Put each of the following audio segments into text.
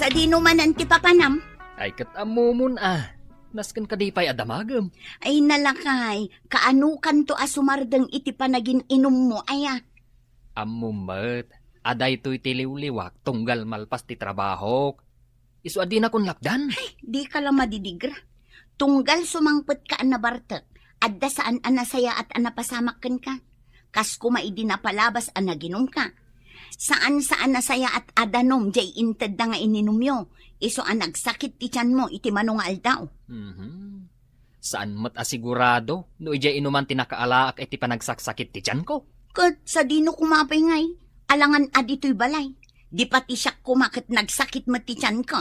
Sa dinumanan ti papanam. Ay katamumun Nasken kadipay adamagem. Ay nalakay, kaanukan to asumardeng iti panagin inom mo, aya. Amumet, aday to'y tiliw-liwak, tunggal malpas ti trabaho. Isu adi na kun lakdan. Di ka lang madidigra. Tunggal sumangpet ka anabartek, adda saan anasaya at anapasamakken ka. Kas kumaidi na palabas anaginom ka. Saan nasaya at adanom, jay inted na nga ininom yo. Iso ang nagsakit ti tiyan mo, iti manungal daw. Saan mat asigurado, no ijay inuman tinakaalaak iti panagsaksakit ti tiyan ko? Kat sa dino kumapay ngay, alangan adito'y balay. Di pati siya kumakit nagsakit mo ti tiyan ko.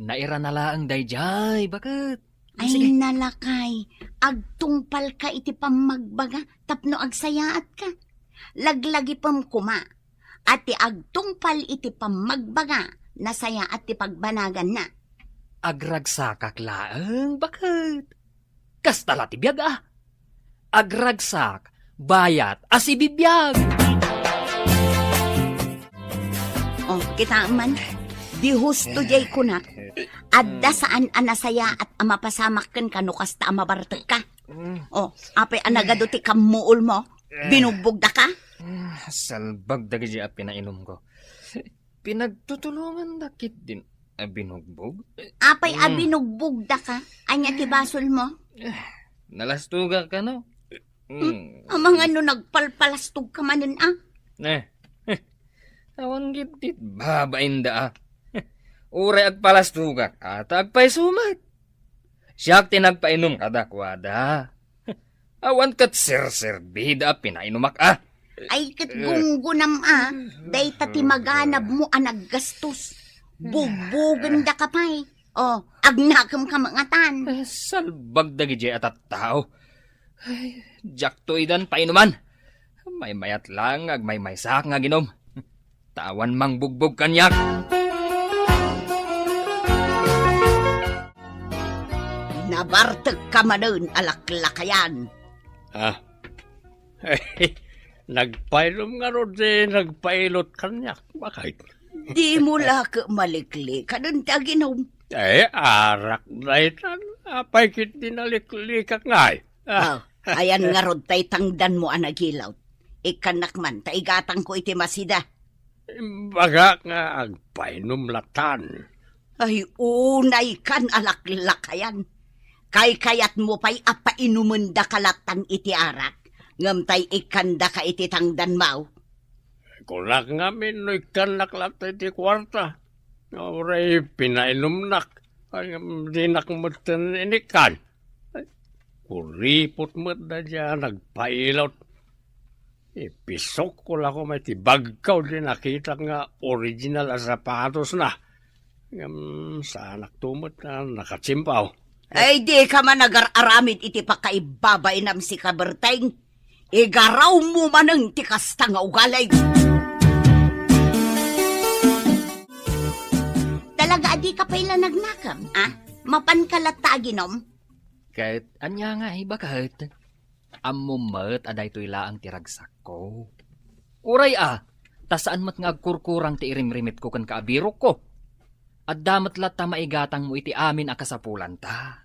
Naira na laang dayjay, bakit? Ay Sige. nalakay, agtungpal ka iti pamagbaga, tapno agsayaat ka. Laglagi pam kuma, ati agtungpal iti pamagbaga, nasaya at ti pagbanagan na. Agragsakak laang, bakit? Kastala ti biyag Agragsak, bayat, asibibiyag. Oh, kita man, di husto jay kunak, adda saan anasaya at amapasamak kan kanukas ta amabartag ka. Oh, apay anagado ti kamuol mo, binugbog da ka? Salbag dagi at pinainom ko. Pinagtutulungan dakit din binugbog. Apay abinugbog da ka, anya ti basol mo? Nalastuga ka no? Amang ano nagpalpalastog ka manin Awan gitit babain da Uray agpalastuga at agpay sumat. Siyak tinagpainom kadakwada. Awan kat sir-serbida pinainumak Ay kat gunggunam day tati maganab mo naggastos. Bugbugan da ka pa'y. Oh, agnakam ka mangatan. Salbag dagi at tao. Ay, jak to idan painuman. May mayat lang ag may maysak nga ginom. Tawan mang bugbog kanyak. Nabartag ka manon alaklakayan. Nagpainom nga ron nagpailot kanyak. Bakit? Di mo laka malikli ka nun taginom. Arak na itan. Apay kit dinaliklikak nga Ayan nga rod tay tangdan mo anagilaw. Ikanak man, taigatang ko iti masida. Baga nga agpainom latan. Ay unay kan alaklakayan. Kayat mo pa'y apainuman da kalatan iti arak. Ngamtay ikanda ka iti tangdan mau. Kulak nga minoy kanak lata iti kwarta. Oray pinainom nak. Di nakmutan inikan. Kuripot mo na dyan, nagpailot. Ipisok ko lang ko may tibagkaw din nakita nga original sapatos na. Sa anak tumot na nakatsimpaw. Ay di ka man nag-aramid iti pakaibabay nam si kaberteng. Igaraw mo manang tikasta nga ugalay. Talaga adi ka pa'y nagnakam, mapankalata ginom? Kahit anya nga bakit? Amumet aday to'y laang tiragsak ko. Uray tasaan mat nga agkurkurang ti irimrimit ko kan kaabirok ko. At damat lata maigatang mo iti amin akasapulan ta.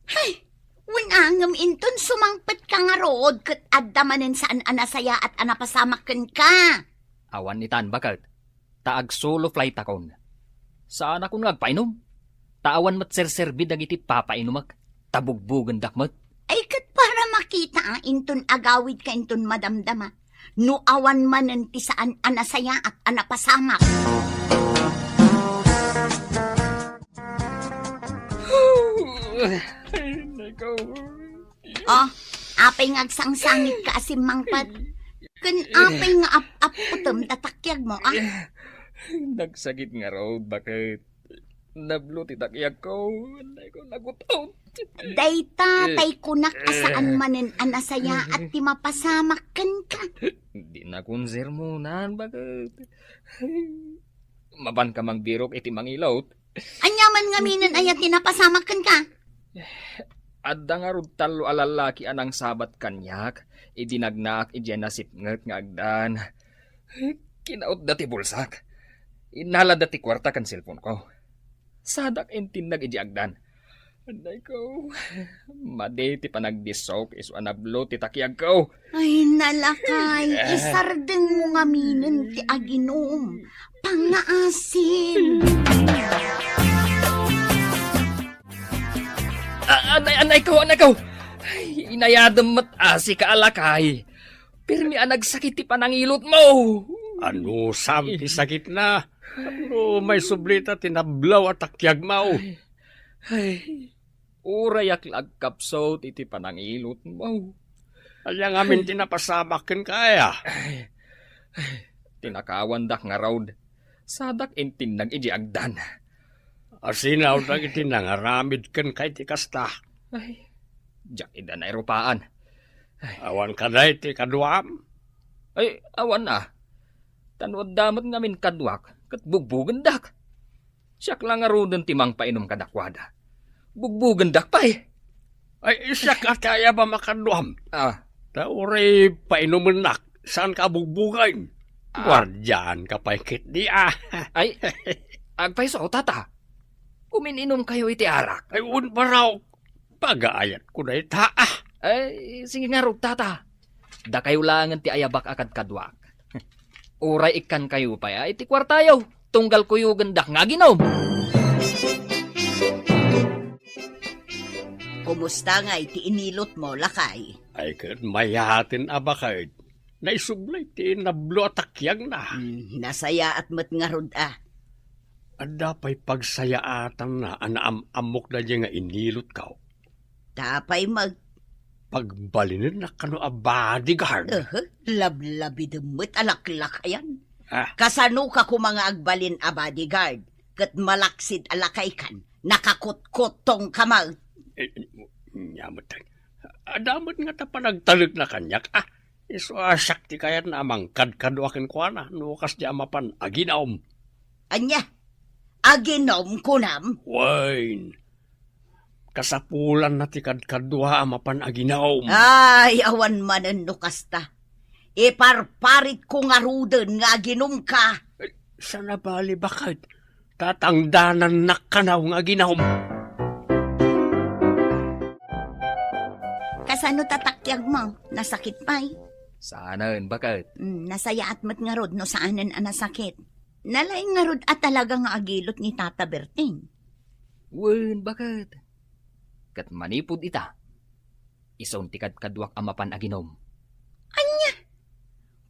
Hay, winangam inton sumangpet ka nga rood kat addamanin saan anasaya at anapasamakan ka. Awan itan bakit? Taag solo flight akon. Saan akong nagpainom? Taawan mat serserbi dagiti papainumak. Tabugbugan dakmat. Ay kat para makita inton agawid ka inton madamdama. No awan manen ti saan anasaya at anapasamak. Oh, apay ngagsangsangit ka asim mangpad. Kun apay nga ap-aputom tatakyag mo Nagsagit nga raw, bakit? Nablo ti takyag ko. Hindi ko nagutom. Dayta tay kunak asaan manen anasaya at ti mapasamakan ka. Di na kun sermonan, bakit? Maban ka mang birok iti mangilot. Anyaman nga minan ayat tinapasamakan ka. Adda nga rod talo alalaki anang sabat kanyak. Idinagnak idyan nasipnget nga agdan. Kinaot dati bulsak. Inala dati kwarta kan cellphone ko. Sadak intinag iji agdan. Anday ko. Madeti pa nagdisok iso anablo ti takiag ko. Ay, nalakay. Isardeng mo nga minin ti aginom. Pangaasin. Anay ko. Ay, inayadam mat asi ka alakay. Pirmi nagsakit ti panangilot mo. Ano sam ti sakit na? Ano may sublita tinablaw at takyag mo? Ay, urayak lagkapso iti panangilot mo. Alyang amin tinapasamakin kaya. Tinakawandak nga raud. Sadak intinag iji agdan. Asinaw na iti nangaramid kan kay ti kasta. Ay, diyak ida na eropaan. Awan ka na iti kaduam. Ay, awan na. Tanwad damat ngamin kadwak, kat bugbugan dak. Siyak lang nga rodan timang painom kadakwada. Bugbugan dak pa eh. Ay isya ka kaya ba makaduam? Ah, Tauri painuman nak. Saan ka bugbugain? Guardian ka pa ikit di ay, agpaiso tata. Umininom kayo iti arak. Ay unparaw. Pag-aayat ko na ita Ay, sige nga rog tata. Da kayo langan ti ayabak akad kadwak. Uray ikan kayo pa ya, iti kwartayaw. Tunggal kuyo gandak nga ginom. Kumusta nga iti inilot mo, lakay? Ay kat mayahatin abakay. Naisublay ti nablo at takyag na. Nasaya at mat nga rod Ada pa'y pagsayaatan na anaamok na niya nga inilot ka. Tapay Pagbalinin na kano a bodyguard. lablabi demet alaklakayan. Ah. Kasano ka ko mga agbalin a bodyguard? Kat malaksid alakay kan, nakakutkotong kamag. Nyamot. Adamot nga ta panagtalag na kanyak. Iso sakti kayat na amang kadkadwakin ko na. Nukas di amapan aginaom. Anya, aginom kunam. Wine. Kasapulan na ti kadkadwa amapan aginaom. Ay, awan manan no kasta. Iparparit ko nga ruden nga aginom ka. Sana bali bakit? Tatangdanan na kanaw nga aginaom. Kasano tatakyag mo? Nasakit pa'y? Saanan, bakit? Nasaya at mat nga rod no saanan ang nasakit. Nalaing nga rod at talaga nga agilot ni Tata Berting. Wen, bakit? Kat manipod ita. Isong tikad kadwak amapan aginom.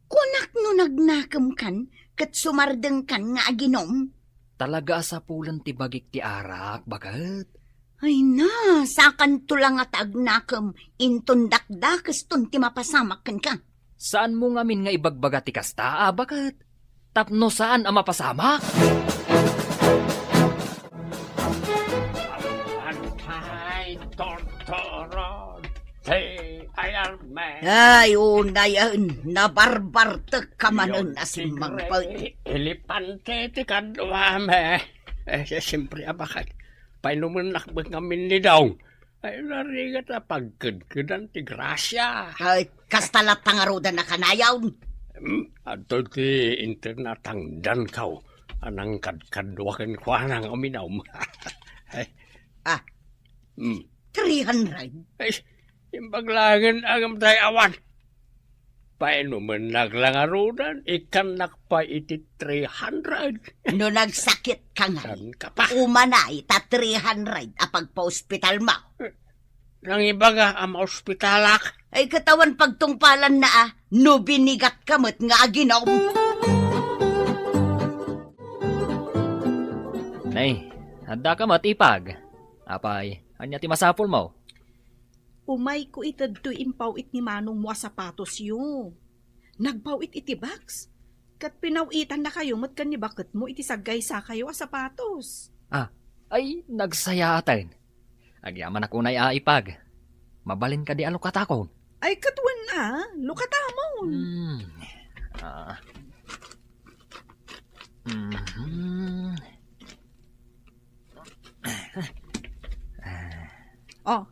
Kunak no nagnakam kan, kat sumardeng kan nga aginom. Talaga sa pulan ti bagik ti arak, bakit? Ay na, sakan tulang at agnakam, inton dakdakas ton ti mapasamakan ka. Saan mo ngamin nga ibagbaga ti kasta, bakit? Tapno saan ang mapasama? Antay, tortoron, Iron Man. Ay, unayan, nabarbartek ka manon asimang pa. Elipante ti kadwame. Siyempre abakay. Painuman nakbag ngamin ni daw. Ay narigat na pagkudkudan ti grasya. Ay, kastalat tangarudan na kanayaw. Ato ti internatang dan kaw. Anang kadkadwakan ko anang uminaw. Ah, Hmm. 300. Ay, imbaglangan agam tayo awan. Painuman naglangarudan, ikan nakpa iti 300. No nagsakit ka nga, San ka pa? umanay ta 300 apag pa-ospital mo. Nang iba nga ang ospitalak. Ay katawan pagtungpalan na no binigat kamot nga aginom. Nay, handa ka matipag. Apay, anya ti masapol mo? Umay ko itad to impawit ni Manong mo sapatos yo. Nagpawit iti box. Kat pinawitan na kayo matkan ni bakit mo iti sagay sa kayo sapatos. Ay, nagsayatan. Agyaman ako na iaipag. Mabalin ka di alukatakon. Ay katuan na, lukatamon. Oh,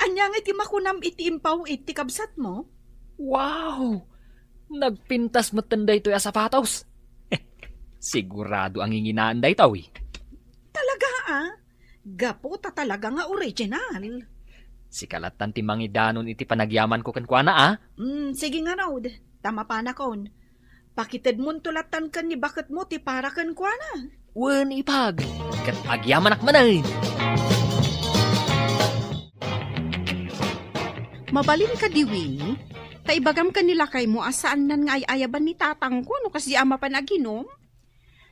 anya nga iti makunam iti impaw iti kabsat mo? Wow! Nagpintas matenday to ya sapatos. Sigurado ang inginaan day taw eh. Talaga Gapo ta talaga nga original. Si kalatan ti mangidanon iti panagyaman ko kankwana Sige nga Rod. Tama pa na kon. Pakitid mo tulatan kan ni bakit mo ti para kan kwa na. Wen ipag. Kat agyaman akmanan. Mabalin ka di Winnie? Taibagam ka nila kay mo asaan nan nga ayaban ni tatang ko no kasi ama panaginom?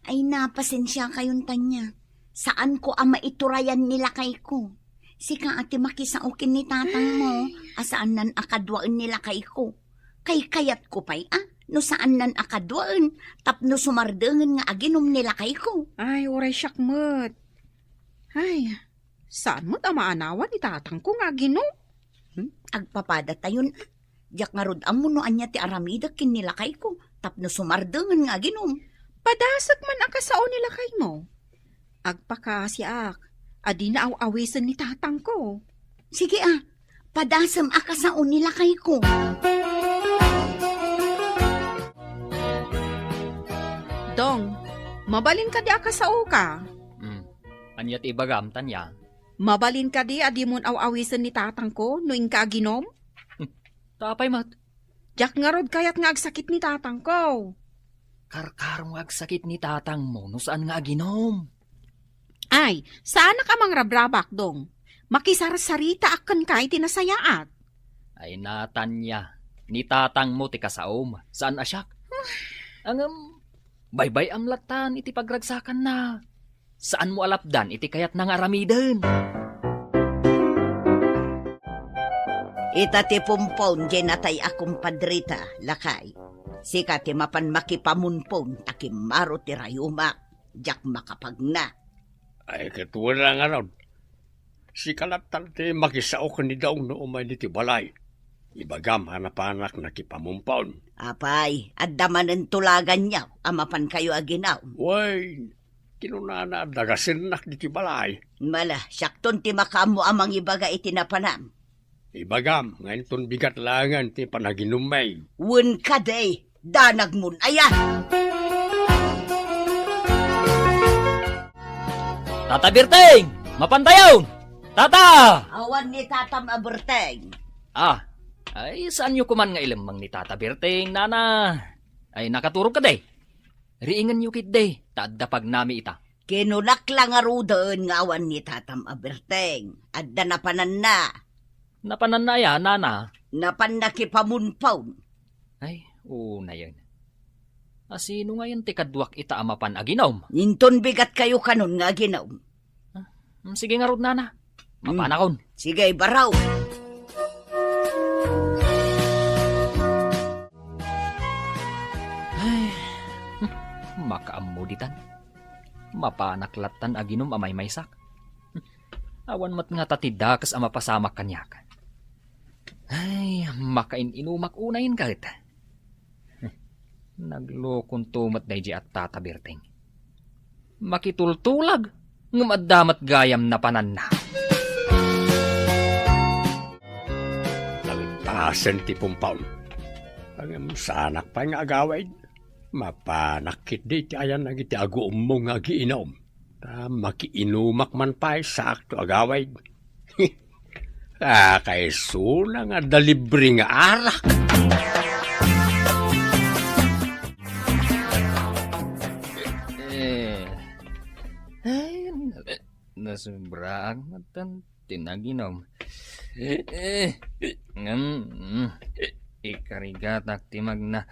Ay napasensya kayon tanya. Saan ko ang maiturayan nila kay ko? Sika ati makisaukin ni tatang mo, asaan nan akadwaan nila kay ko? Kay kayat ko pa'y no saan nan akadwaan, tapno sumardengan nga aginom nila kay ko. Ay, oray syakmat. Ay, saan mo't amaanawan ni tatang ko nga ginom? Agpapada tayon, diyak nga rod amo no anya ti aramida kin nila kay ko, tapno sumardengan nga aginom. Padasag man akasao nila kay mo. Agpakasyak, adi na awisan ni tatang ko. Sige padasam akasaon nila kay ko. Dong, mabalin ka di akasao ka. Anyat ibagam tanya. Mabalin ka di adi mon awisan ni tatang ko noing ka ginom? Tapay mat. Diyak nga rod kayat nga agsakit ni tatang ko. Karkarong agsakit ni tatang mo no saan nga aginom. Ay, sana ka mang rabrabak dong. Makisarasarita akan kay tinasayaat. Ay natanya. Ni tatang mo ti kasaom. Saan asyak? Baybay amlatan iti pagragsakan na. Saan mo alapdan iti kayat nang aramiden? Ita ti pumpon genatay akong padrita, lakay. Sika ti mapan makipamunpon, takimaro ti rayumak, jak makapagna. Ay, katuwa na nga ron. Si kalatan ti makisao ka ni daong no umay ni ti balay. Ibagam hanapanak na kipamumpaon. Apay, addaman ang tulagan niya, amapan kayo aginaw. Way, kinunana dagasin di ti balay. Mala, syakton ti makamo amang ibaga itinapanam. Ibagam, ngayon ton bigat langan ti panaginumay. Wun ka day, danag mun, ayan! Tata Birteng! Mapantayaw! Tata! Awan ni Tatam Aberteng. Ay saan nyo kuman nga ilamang ni Tata Birteng, nana? Ay nakaturog ka day. Riingan nyo kit day, taadapag nami ita. Kinunak lang arudan nga awan ni Tatam Aberteng. Adda napanan na. Napanan na ya, nana. Napan nakipamunpaw. Ay, una yun. Sino ngayon ti kadwak ita amapan aginom? Ninton bigat kayo kanon nga ginaw. Sige nga rod, nana. Mapanakon. Sige, baraw. Ay, makaamuditan. Mapanaklatan aginom amay maysak. Awan mat nga tatidakas ama pasamak kanyak. Ay, makain-inumak unayin kahit. Naglokon tumat day at Tata Birteng. Makitultulag, ngumadamat gayam na panan na. Nagtasan ti pumpaon. Ang sanak pa nga agaway. Mapanakit di ti ayan nag iti agoom mo nga giinom. Makiinumak man pa sakto agaway. Kay suna nga dalibre nga arak. Nasubrang matan tinaginom. Ikarigatak timag na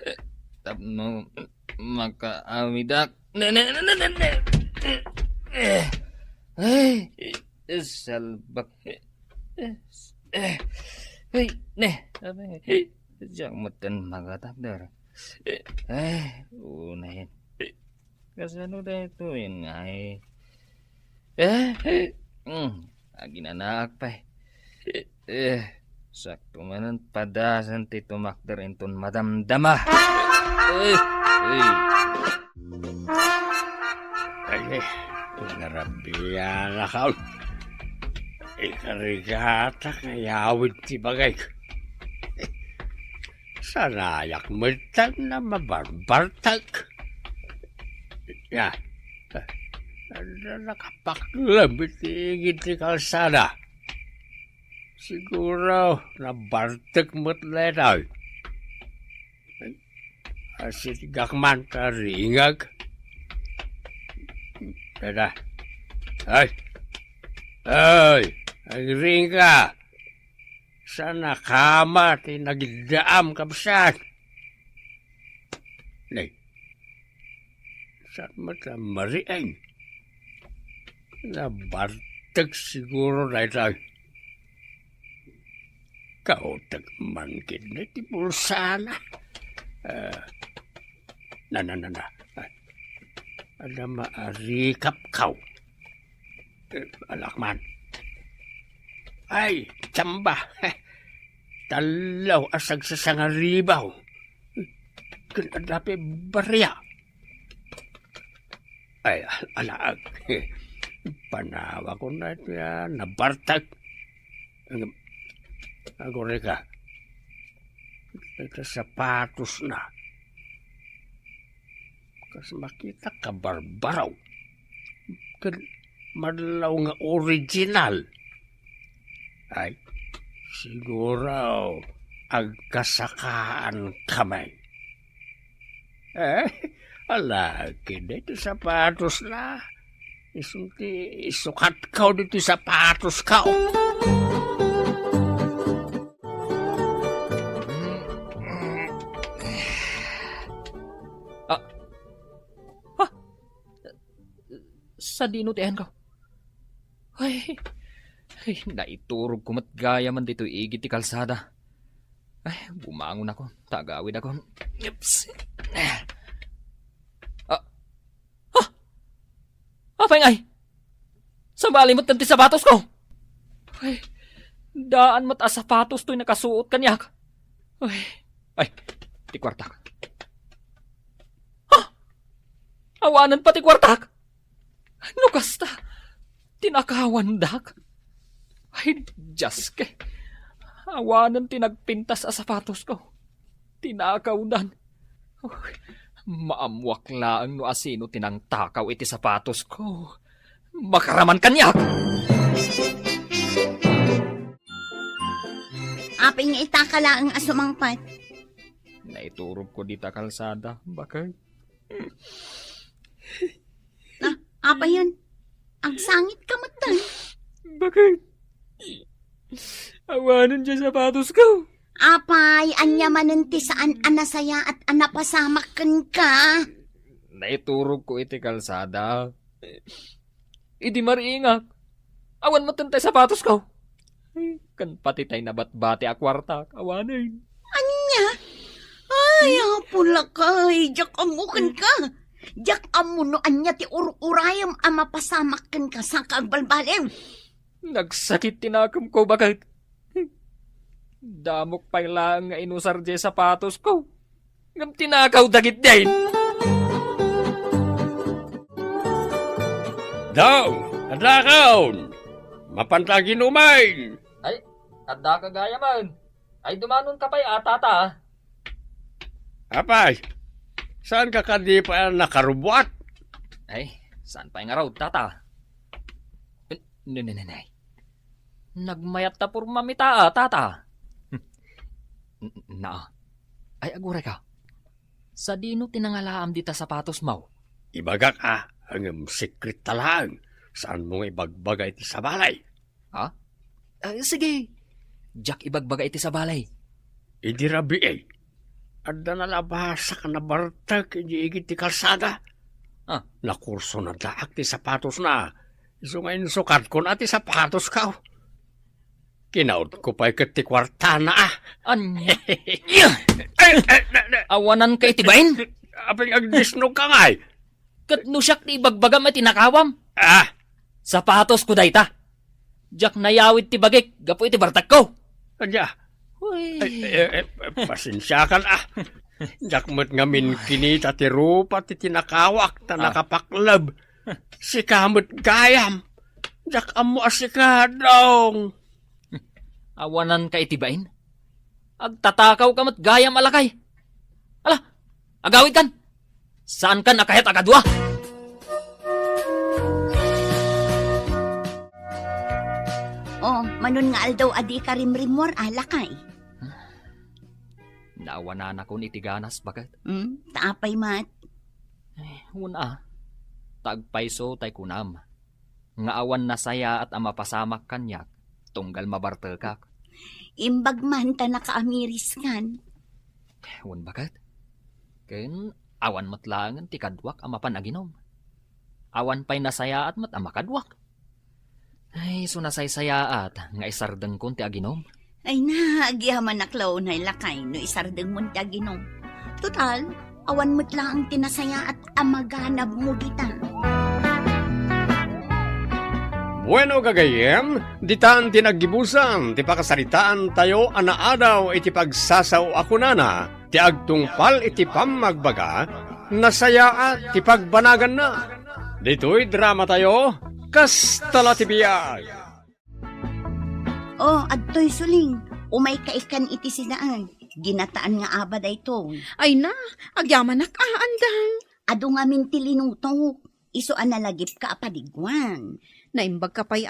tapno makaawidak. Salbak. Hey, ne. Diyak matan magatakdar. Unahin. Kasano da ito yun nga aginanak pa sakto manan padasan ti tumakder inton madamdama. Ay, narabiyan na ka. Ikarigata kayawid ti bagay. Sanayak matag na mabarbartag. Ya. Nakapaklab iti kalsada. Siguro nabartek mo't letaw. Asit gakman taringag. Dada. Ay! Agring ka! Sana kama tinagdaam kapsat. Nay, saan mata mariang? Nabartag siguro na ito. Kautag man na ti pulsana. Na. Ada maarikap kau. Alakman. Ay, tsamba. Talaw asag sa sangaribaw. Kanadapi barya. Ay, alaag. Panawa ko na ito nabartag. Agore ka. Ito sapatos na. Kas makita ka barbaraw. Madlaw nga original. Ay, siguro agkasakaan kamay. Alagi dito sapatos na. Isukat kau dito sapatos kau. Sa dinutihan ko. Ay, naiturog ko matgaya man dito igit ti kalsada. Ay, bumangon ako. Tagawid ako. Yips. Apay ngay! Sa bali mo't kanti sapatos ko! Ay, daan mo't sapatos to'y nakasuot kanyak. Ay, ti kwartak. Awanan pa ti kwartak! Ano kasta? Tinakawan dak? Ay, Diyos ke. Awanan tinagpintas sapatos ko. Tinakaw dan. Maamwak laang no asino tinangtakaw iti sapatos ko. Makaraman kanyak! Aping itakala ang asumangpat. Naiturog ko dita kalsada. Bakit? Apa yan? Ang sangit ka matan. Bakit? Awanan dyan sapatos ko. Apay, anya manenti saan anasaya at anapasamakan ka. Naiturog ko iti kalsada. Idi mariingak. Awan mo tantay sapatos ko. Kan pati tay nabatbati akwarta. Awanin. Anya? Ay, apula ka. Jak amukan ka. Jak amuno anya ti urayam amapasamakan ka sa kagbalbalim. Nagsakit tinakam ko bakit? Damok pa'y lang nga inusar di sapatos ko. Ngam tinakaw dagit din. Daw! Adakaon! Mapantagin umay! Ay, adda ka gaya man. Ay dumanon ka pa'y atata. Apay, saan ka kadi pa nakarubwat? Ay, saan pa'y nga raw, tata? Nanay. Nagmayat ta pur mamita, tata. Na. Ay, agure ka. Sa dino tinangalaam dita sapatos mo? Ibagak ang secret talang. Saan mo ibagbagay iti sa balay? Ha? Sige. Jack ibagbaga iti sa balay. Idi rabi Adda na labasa ka na bartag igit ti kalsada. Nakurso na daak ti sapatos na. Iso ngayon sukat ko na ti sapatos ka. Kinaud ko pa ikat ti kwarta na Anya? Awanan ka itibain? Aping agdisnog ka ngay. Kat no siyak ti ibagbagam at tinakawam. Sapatos ko dayta. Jack nayawid ti bagik. Gapo iti bartag ko. Kanya. Uy. Pasensya ka na. Jak mo't ngamin kinita ti rupa ti tinakawak ta nakapaklab. Si kamot gayam. Jak amo asikadong. Awanan ka itibain? Agtatakaw ka mat gayam alakay. Ala, agawid kan. Saan ka nakahit agadwa? Manon nga aldaw adi ka rimrimor alakay. Naawanan ako ni tiganas bagat. Taapay mat. Una, tagpaiso tay kunam. Nga awan na saya at amapasamak kanyak, tunggal mabartel kak. Imbag man ta nakaamiris kan. Hun bagat. Ken awan matlangan ti kadwak ama panaginom. Awan pay nasaya at mat ama kadwak. Ay, sunasay saya at nga isardeng kon ti aginom. Ay na, agihaman naklaw na ilakay no isardeng mo ti aginom. Total, awan mo't lang ang tinasaya at amaganab mo dita. Bueno gagayem, ditan tinagibusan, ti pakasaritaan tayo anaadaw iti pagsasaw ako nana, ti agtungpal iti pamagbaga, nasaya at ti pagbanagan na. Dito'y drama tayo, kastala ti biyag. Oh, adtoy suling, umay kaikan iti sinaan. Ginataan nga abad ay to. Ay na, agyaman andang. Ado nga minti linutok, iso analagip ka apadigwan. Naimbag ka pa'y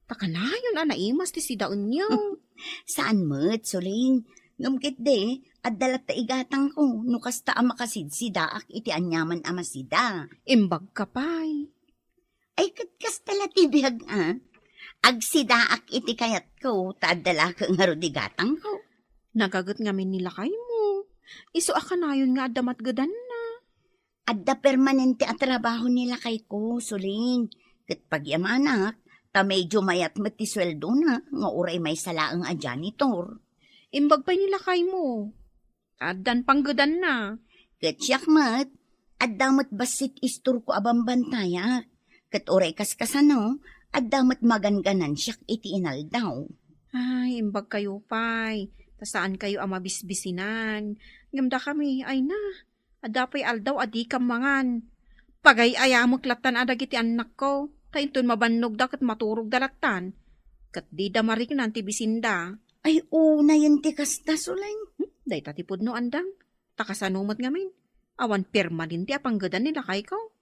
Takanayon naimas ti sidaon niyo. Saan mo't, suling? Ngamkit de, at dalat ta igatang ko, nukas ta amakasidsidaak iti anyaman amasida. Imbag ka pa'y. Ay katkas tala tibiyag agsidaak iti kayat ko, taadala ka nga rudigatang ko. Nagagat ngamin nila kay mo. Iso akanayon nga damat gadan na. Adda permanente at trabaho nila kay ko, suling. Kat pagyamanak, ta medyo mayat mati sweldo na, nga uray may salaang a janitor. Imbag pa'y nila kay mo. Adan panggadan na. Kat siyak mat, adda mat basit istur ko abang bantaya. Kat uray kaskasano, adda mat maganganan siyak iti inaldaw. Ay, imbag kayo pa'y. Saan kayo ang mabisbisinan? Ngamda kami, ay na. Adapay aldaw adi kamangan. Pagay ayamok latan adag iti anak ko. Tainton mabannog da kat maturog dalatan. Kat di da marik nanti bisinda. Ay, una yun ti kasta, suling. Day tatipod no andang. Takasanumot ngamin. Awan permanente apanggadan nila kay ko.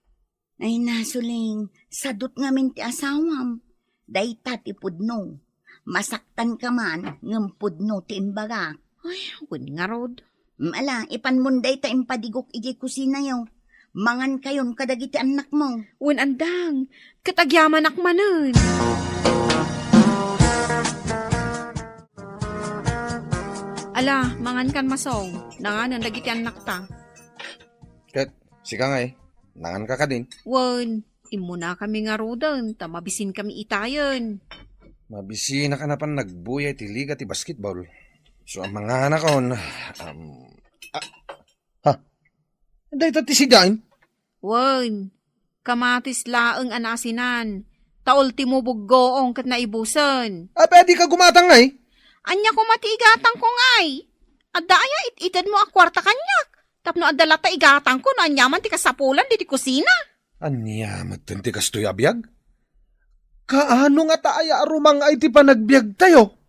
Ay na, suling. Sadot ngamin ti asawam. Day tatipod no. Masaktan ka man, ngampod no ti imbaga. Ay, win nga rod. Ala, ipanmunday ta impadigok iji kusina yaw. Mangan kayon kadagiti anak mo. Win andang, katagyaman akmanan. Ala, mangan kan masong. Nanganan dagiti anak ta. Ket, sika nga nangan ka din. Wen, imuna kami nga rodan, tamabisin kami itayan. Mabisi na ka na pan nagbuyay ti liga ti basketball. So ang mga anak kon, dahil ti sidain. Wen, kamatis laeng anasinan. Taol ti mo buggoong kat naibusan. Pwede ka gumatang nga Anya ko matiigatang ko ngay. Adda aya ititid mo akwarta kanyak. Tapno adala ta igatang ko no anyaman ti kasapulan di kusina. Anya, magtanti ka stoy abiyag? Kaano nga taaya arumang ay ti panagbiag tayo?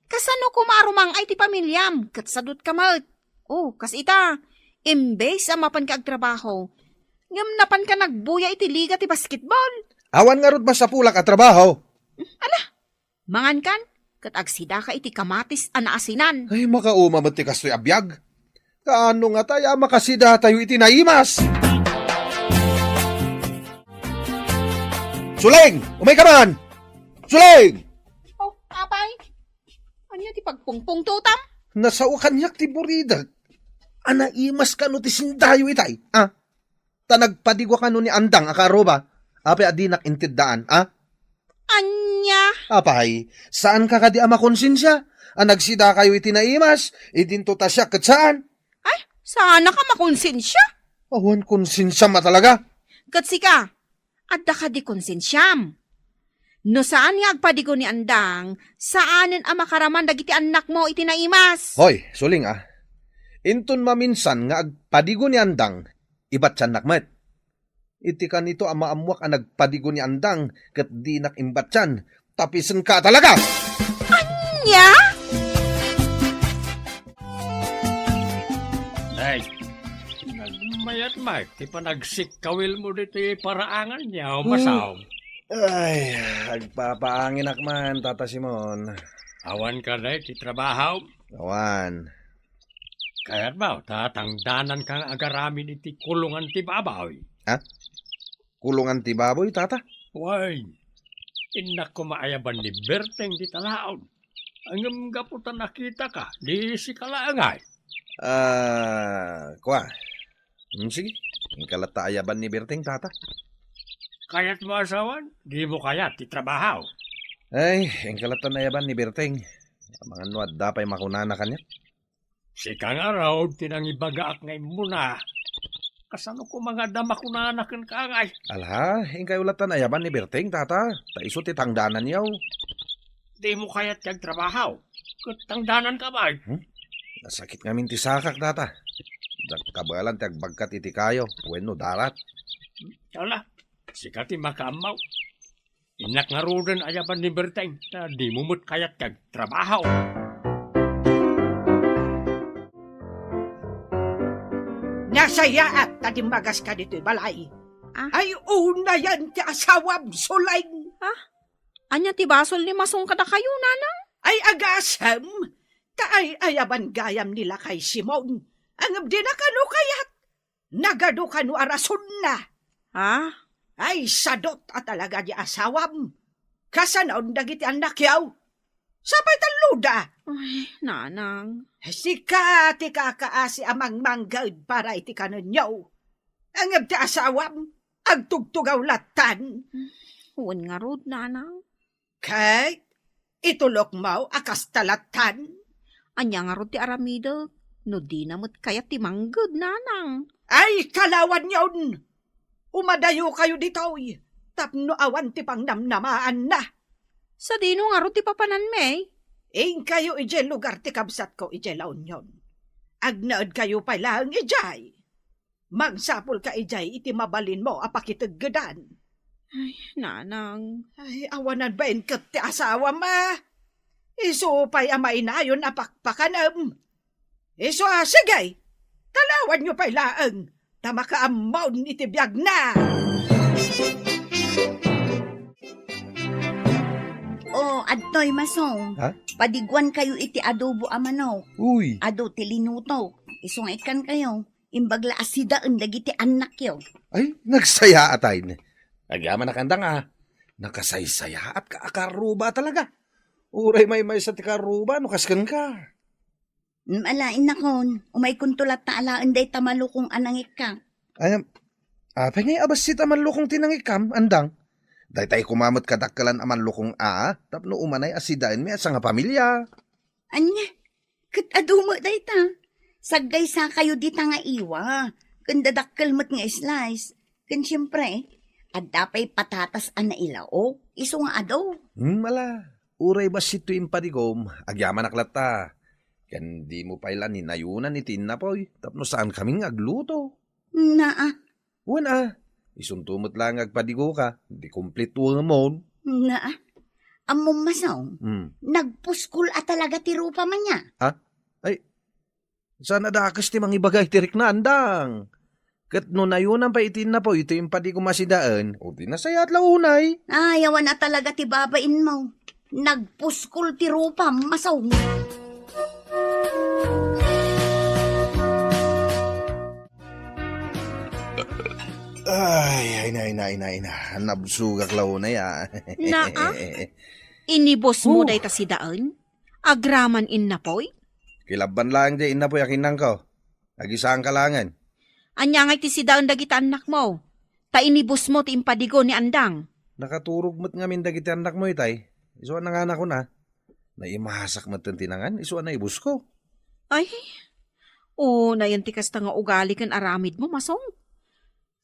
Kasano ko marumang ay ti pamilyam, katsadot ka mat. Oh, kas ita, imbes amapan ka agtrabaho. Ngam napan ka nagbuya iti liga ti basketball. Awan nga rod ba sa pulak at trabaho? Mangan kan, kat agsida ka iti kamatis anaasinan. Ay, makauma mo ti kastoy abiyag. Kaano nga tayo makasida tayo iti naimas? Suling! Umay ka man! Suling! Oh, apay. Anya ti pagpungpung tutam? Nasao kanyak ti burida. Anaimas ka no ti sindayo itay. Tanagpadigwa ka no ni andang akaroba. Ape adinak intidaan, Anya? Apay, saan ka kadi ama konsensya? Nagsida kayo itinaimas, idinto ta siya kat saan? Ay, sana ka makonsensya. Awan konsensya ma talaga. Kat sika, adda ka di konsensyam. No saan nga agpadigo ni andang, saanen ang makaraman dagiti anak mo itinaimas? Hoy, suling Inton maminsan nga agpadigo ni andang, ibat siya nakmet. Iti ka nito ang maamuak ang nagpadigo ni andang, kat di nakimbat siyan, tapisan ka talaga! Anya? Ay, nagmayat Mike, ti panagsik kawil mo dito paraangan niya, o masaw. Ay, agpapaangin akman, Tata Simon. Awan ka na ti trabaho. Awan. Kaya't ba, tatangdanan kang agaramin iti kulungan ti babaw. Kulungan ti baboy, Tata? Way, inak ko maayaban ni Berteng di talaon. Ang gaputan nakita ka, di si kalaangay. Kwa. Sige, ang kalataayaban ni Berteng, Tata. Kaya't mo asawan, di mo kayat ti trabaho. Ay, ang kalataayaban ni Berteng. Mga nuad, dapay makunana kanya. Si kang araw, tinangibagaak ngay muna. Kasano ko mga damakunanakan ka ngay. Alha, ang kayulatan ayaban ni Berteng, Tata. Taiso ti tangdanan yaw. Di mo kayat kag trabaho. Kutangdanan ka ba? Nasakit ngamin ti sakak, Tata. Kabalan ti agbagkat iti kayo. Bueno, darat. Wala, sikat ti makaamaw. Inak nga rudan ayaban ni Berteng na di mo mo't kayat kag trabaho. Nasaya at tadimbagas ka dito'y balay. Ay, una yan ti asawam sulaing. Anya ti basol ni masong kada kayo, nanang? Ay agasam, kaay ayaban gayam nila kay Simon. Ang abdi na kanu kayat. Nagado kanu arason na. Ha? Ay sadot at talaga di asawam. Kasanaon dagiti anak yaw. Sabay taluda. Ay, nanang. Sika ti kakaasi amang manggad para iti kanon yaw. Ang abdi asawam, agtugtugaw latan. Huwag nga rod, nanang. Kay, itulok mo akas talatan. Anya nga rod ti aramida. No di namot kaya ti manggod, nanang. Ay, kalawan yun! Umadayo kayo ditoy. Tapno awan ti pangnamnamaan na. Sa dino nga rod ti papanan me. Ing kayo ije lugar ti kabsat ko ije laon yon. Agnaad kayo pa lang ijay. Magsapol ka ijay iti mabalin mo apakitaggadan. Ay, nanang. Ay, awanan ba inkap ti asawa ma? Iso pa'y amay na yun apakpakanam. Iso sige, talawan nyo pa'y laang. Tamakaamaw iti biyag na. O, adtoy masong. Ha? Padiguan kayo iti adobo amano. Uy, Ado ti linuto. Isong ikan kayo. Imbagla asidaan dagiti anak yo. ay, nagsaya atay. Agyaman na kandang nakasaysaya at kaakaruba talaga. Uray may sa ti karuba, no kaskan ka. Alain na kon. Umay kuntulat na alaan day tamalukong anangik ka. Ay, apay ngay abas si tamanlukong tinangikam, andang. Daytay kumamot kadakkalan amanlukong tapno umanay asidain mi at sa nga pamilya. Anya, kat adumo day ta. Saggay sa kayo di ta nga iwa. Kandadakkel mat nga slice. Kan siyempre, adapay patatas ana ilao. Iso nga adaw. Mala, uray ba si tuwing padigom, agyaman naklata. Kan di mo pailan ni nayunan ni Tinapoy, tapno saan kaming agluto. Naa, Isuntumot lang agpadigo ka, di kompleto nga mon. naa. Among masaw. Nagpuskul at talaga ti rupa man niya. Sana dakas ti mangibagay tirik na andang. Kat no nayunan pa itin na po, ito yung padigo masidaan, o di nasaya at launay. Ayawan na talaga ti babain mo. Nagpuskul ti rupa masaw. Ay, nabsugak launay Naa? Inibos mo day ta si daan? Agraman in na poy? Kilaban lang di ina po yakinan ko. Nagisaan ka langan. Anya nga ti si daan dagita anak mo. Ta inibos mo ti impadigo ni andang. Nakaturog mo't nga min dagiti anak mo itay. Isuan na nga na ko na. Naimahasak mo't ang tinangan, isuan na ibus ko. Ay, na yan ti kasta nga ugali kan aramid mo, masong.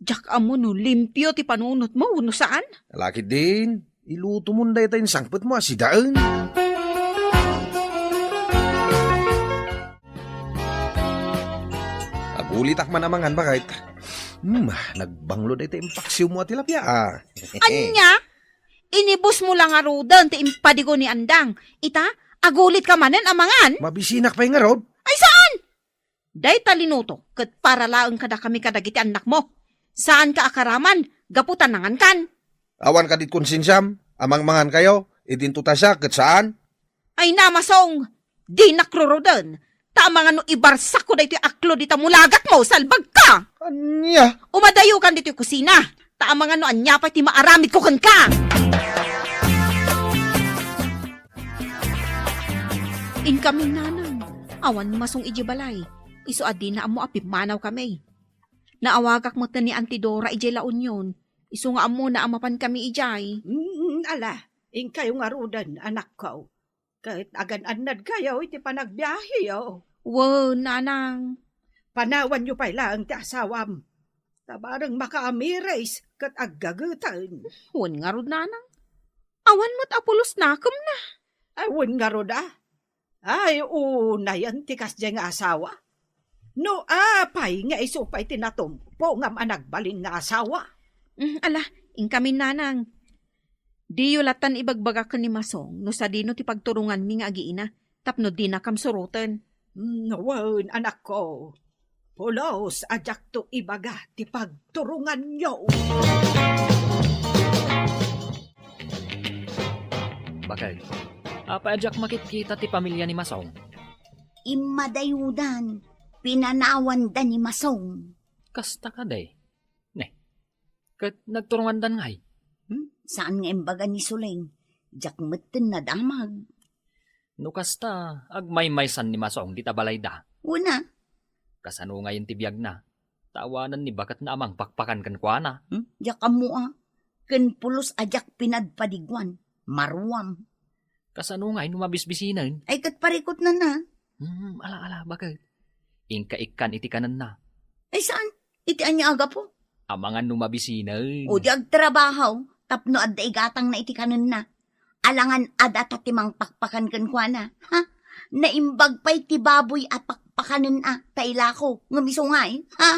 Jak amo no, limpyo ti panunot mo, no saan? Laki din, iluto mo na itay sangpot mo asidaan. Agulit akman namangan bakit? Nagbanglo na itay impaksiw mo at tilapia Anya? Inibos mo lang arudan ti impadigo ni andang. Ita, agulit ka manen amangan? Mabisinak pa yung nga rod. Ay saan? Day talinuto, kat para laang kada kami kadagiti anak mo. Saan ka akaraman? Gaputan nangan kan? Awan ka dit konsensyam, amang mangan kayo, idintuta siya, kat saan? Ay na, Masong! Di nakrurodan! Tama nga no ibarsak ko dito yung aklo dito mulagat mo, salbag ka! Anya? Umadayo kan dito yung kusina! Tama nga no anya pa ti maaramid ko kan ka! Incoming nanang, awan ni Masong ijibalay. Iso adi na amo apip manaw kami. Naawagak mo ni Auntie Dora ijay la union. Iso nga amo na amapan kami ijay. Ala, ing kayo nga rudan, anak ko. Kahit agan-anad kayo, iti panagbiyahe yo. Wow, nanang. Panawan nyo pa lang ti asawam. Tabarang makaamires kat aggagutan. Wan nga rod nanang. Awan mo't apulos nakom na. Awan nga roda. Ay, unayan ti kasya nga asawa. No, apay nga isupay tinatumpo nga managbalin nga asawa. Ala, ingkamin nanang. Di yulatan ibagbagak ni Masong no sa dino ti pagturungan mi nga agiina tapno di na kam surutan. Nawan, anak ko. Pulos, ajak to ibaga ti pagturungan nyo. Bakay, paadyak makikita ti pamilya ni Masong. Imadayudan, pinanawan da ni Masong. Kasta ka day. Ne, kat nagturungan dan ngay. Saan nga imbaga ni Suleng? Jak meten na damag. No kasta, agmay-maysan ni Masong di tabalay da. Una, Kasano ngayon ti biyag na. Tawanan ni bakat na amang pakpakan kan kwa na. jak amua. Ken pulos ajak pinadpadigwan. Marwam. Kasano ngayon umabisbisinan. Ay kat parikot na na. Ala, bakit? Inka-ikan iti kanan na. Ay saan? Iti anya aga po. Amangan numabisinan. O di agtrabahaw. Tapno adda igatang na iti kanan na. Alangan ada tatimang pakpakan kan kwa na. Ha? Naimbag pa'y ti baboy at pakpakanan taila ko. Ngamisungay. Ha?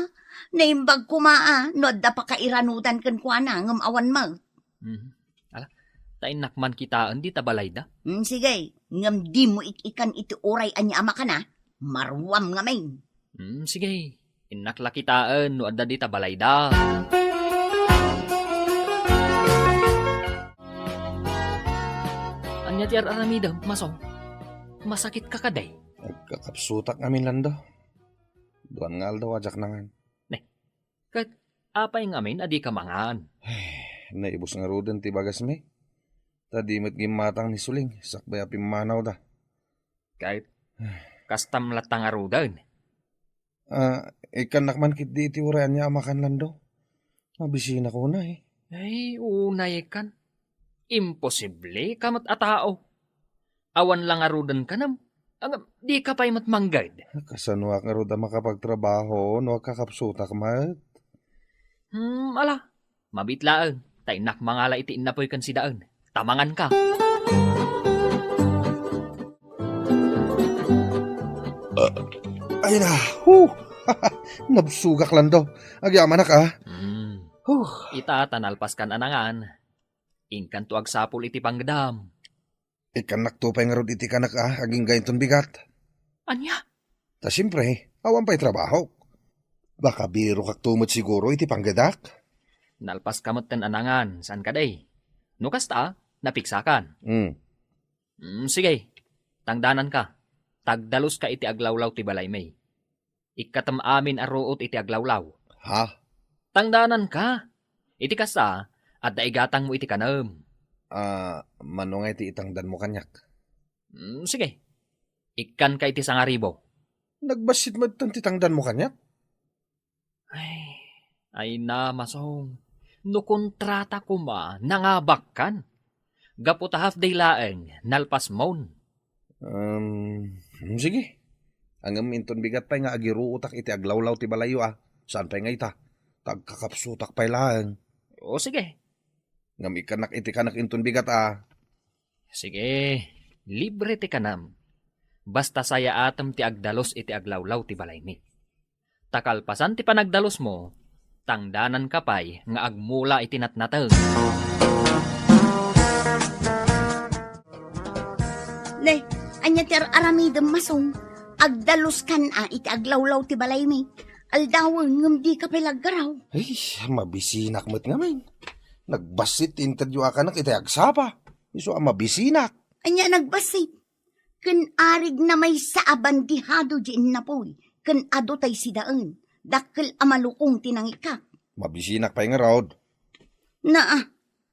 Naimbag kumaa. No adda pa kairanutan kan kwa na. Ngamawan mag. Ala, tainakman kitaan di tabalay da. Sige. Ngam di mo ikan iti oray anya ama ka na. Marwam nga main. Sige. Inakla kitaan no adda di tabalay da. Anya ti aramida, Masong. Masakit ka kaday. Nagkakapsutak amin lando. Duan nga daw ajak nangan. Kat apay nga amin adi ka mangan. Naibos nga rudan ti bagas mi. Tadi met gimatang ni Suling, sakbay apim manaw da. Kahit kastam latang arudan. Ikan nakman kit di iti urayan niya amakan lando. Mabisina ko na eh. Ay, unay kan. Imposible kamat a tao. Awan lang arudan ka nam. Di ka pa'y matmanggad. Kasano nga ruda makapagtrabaho, no kakapsutak mat. Ala. Mabitlaan. Tainak mangala iti inapoy kan sidaan. Tamangan ka. Ay na, nabsugak lando. Agyaman na ka. Ita tanalpas kan anangan. Inkan tuag sapul iti panggedam. Ikan naktupay nga rod iti kanak aging gayon bigat. Anya? Ta siyempre, awan pa'y trabaho. Baka biro kak tumot siguro iti panggadak. Nalpas kamot kan anangan. Saan ka day? No kasta, napiksakan. Sige, tangdanan ka. Tagdalos ka iti aglawlaw ti balay may. Ikatam amin aruot iti aglawlaw. Ha? Tangdanan ka. Iti kasta, at daigatang mo iti kanam. Manungay ti itangdan mo kanyak. Sige, ikan ka iti sangaribo. Nagbasit mo ti tangdan mo kanyak? Ay na, Masong. No kontrata ko ma, nangabak kan. Gapo ta half day laeng, nalpas mon. Sige. Angam inton bigat pa'y nga agiruutak iti aglawlaw ti balayo Saan pa'y nga ita? Tagkakapsutak pa'y laeng. O sige. Ngam ikanak iti kanak inton bigat Sige, libre ti kanam. Basta saya atam ti agdalos iti aglawlaw ti balay mi. Takalpasan ti panagdalos mo, tangdanan ka pa'y nga agmula iti natnatag. Le, anya ter aramidem Masong. Agdalos kan iti aglawlaw ti balay mi. Aldawon ngam di ka pilaggaraw. Ay, mabisinak mo't nga man. Nagbasit interview ka na kita agsapa. Iso ang mabisinak. Anya nagbasit. Kan arig na may saabandihado din na po'y. Kan ado tay sidaan. Dakkel amalukong tinangika. Mabisinak pa nga raod. Naa,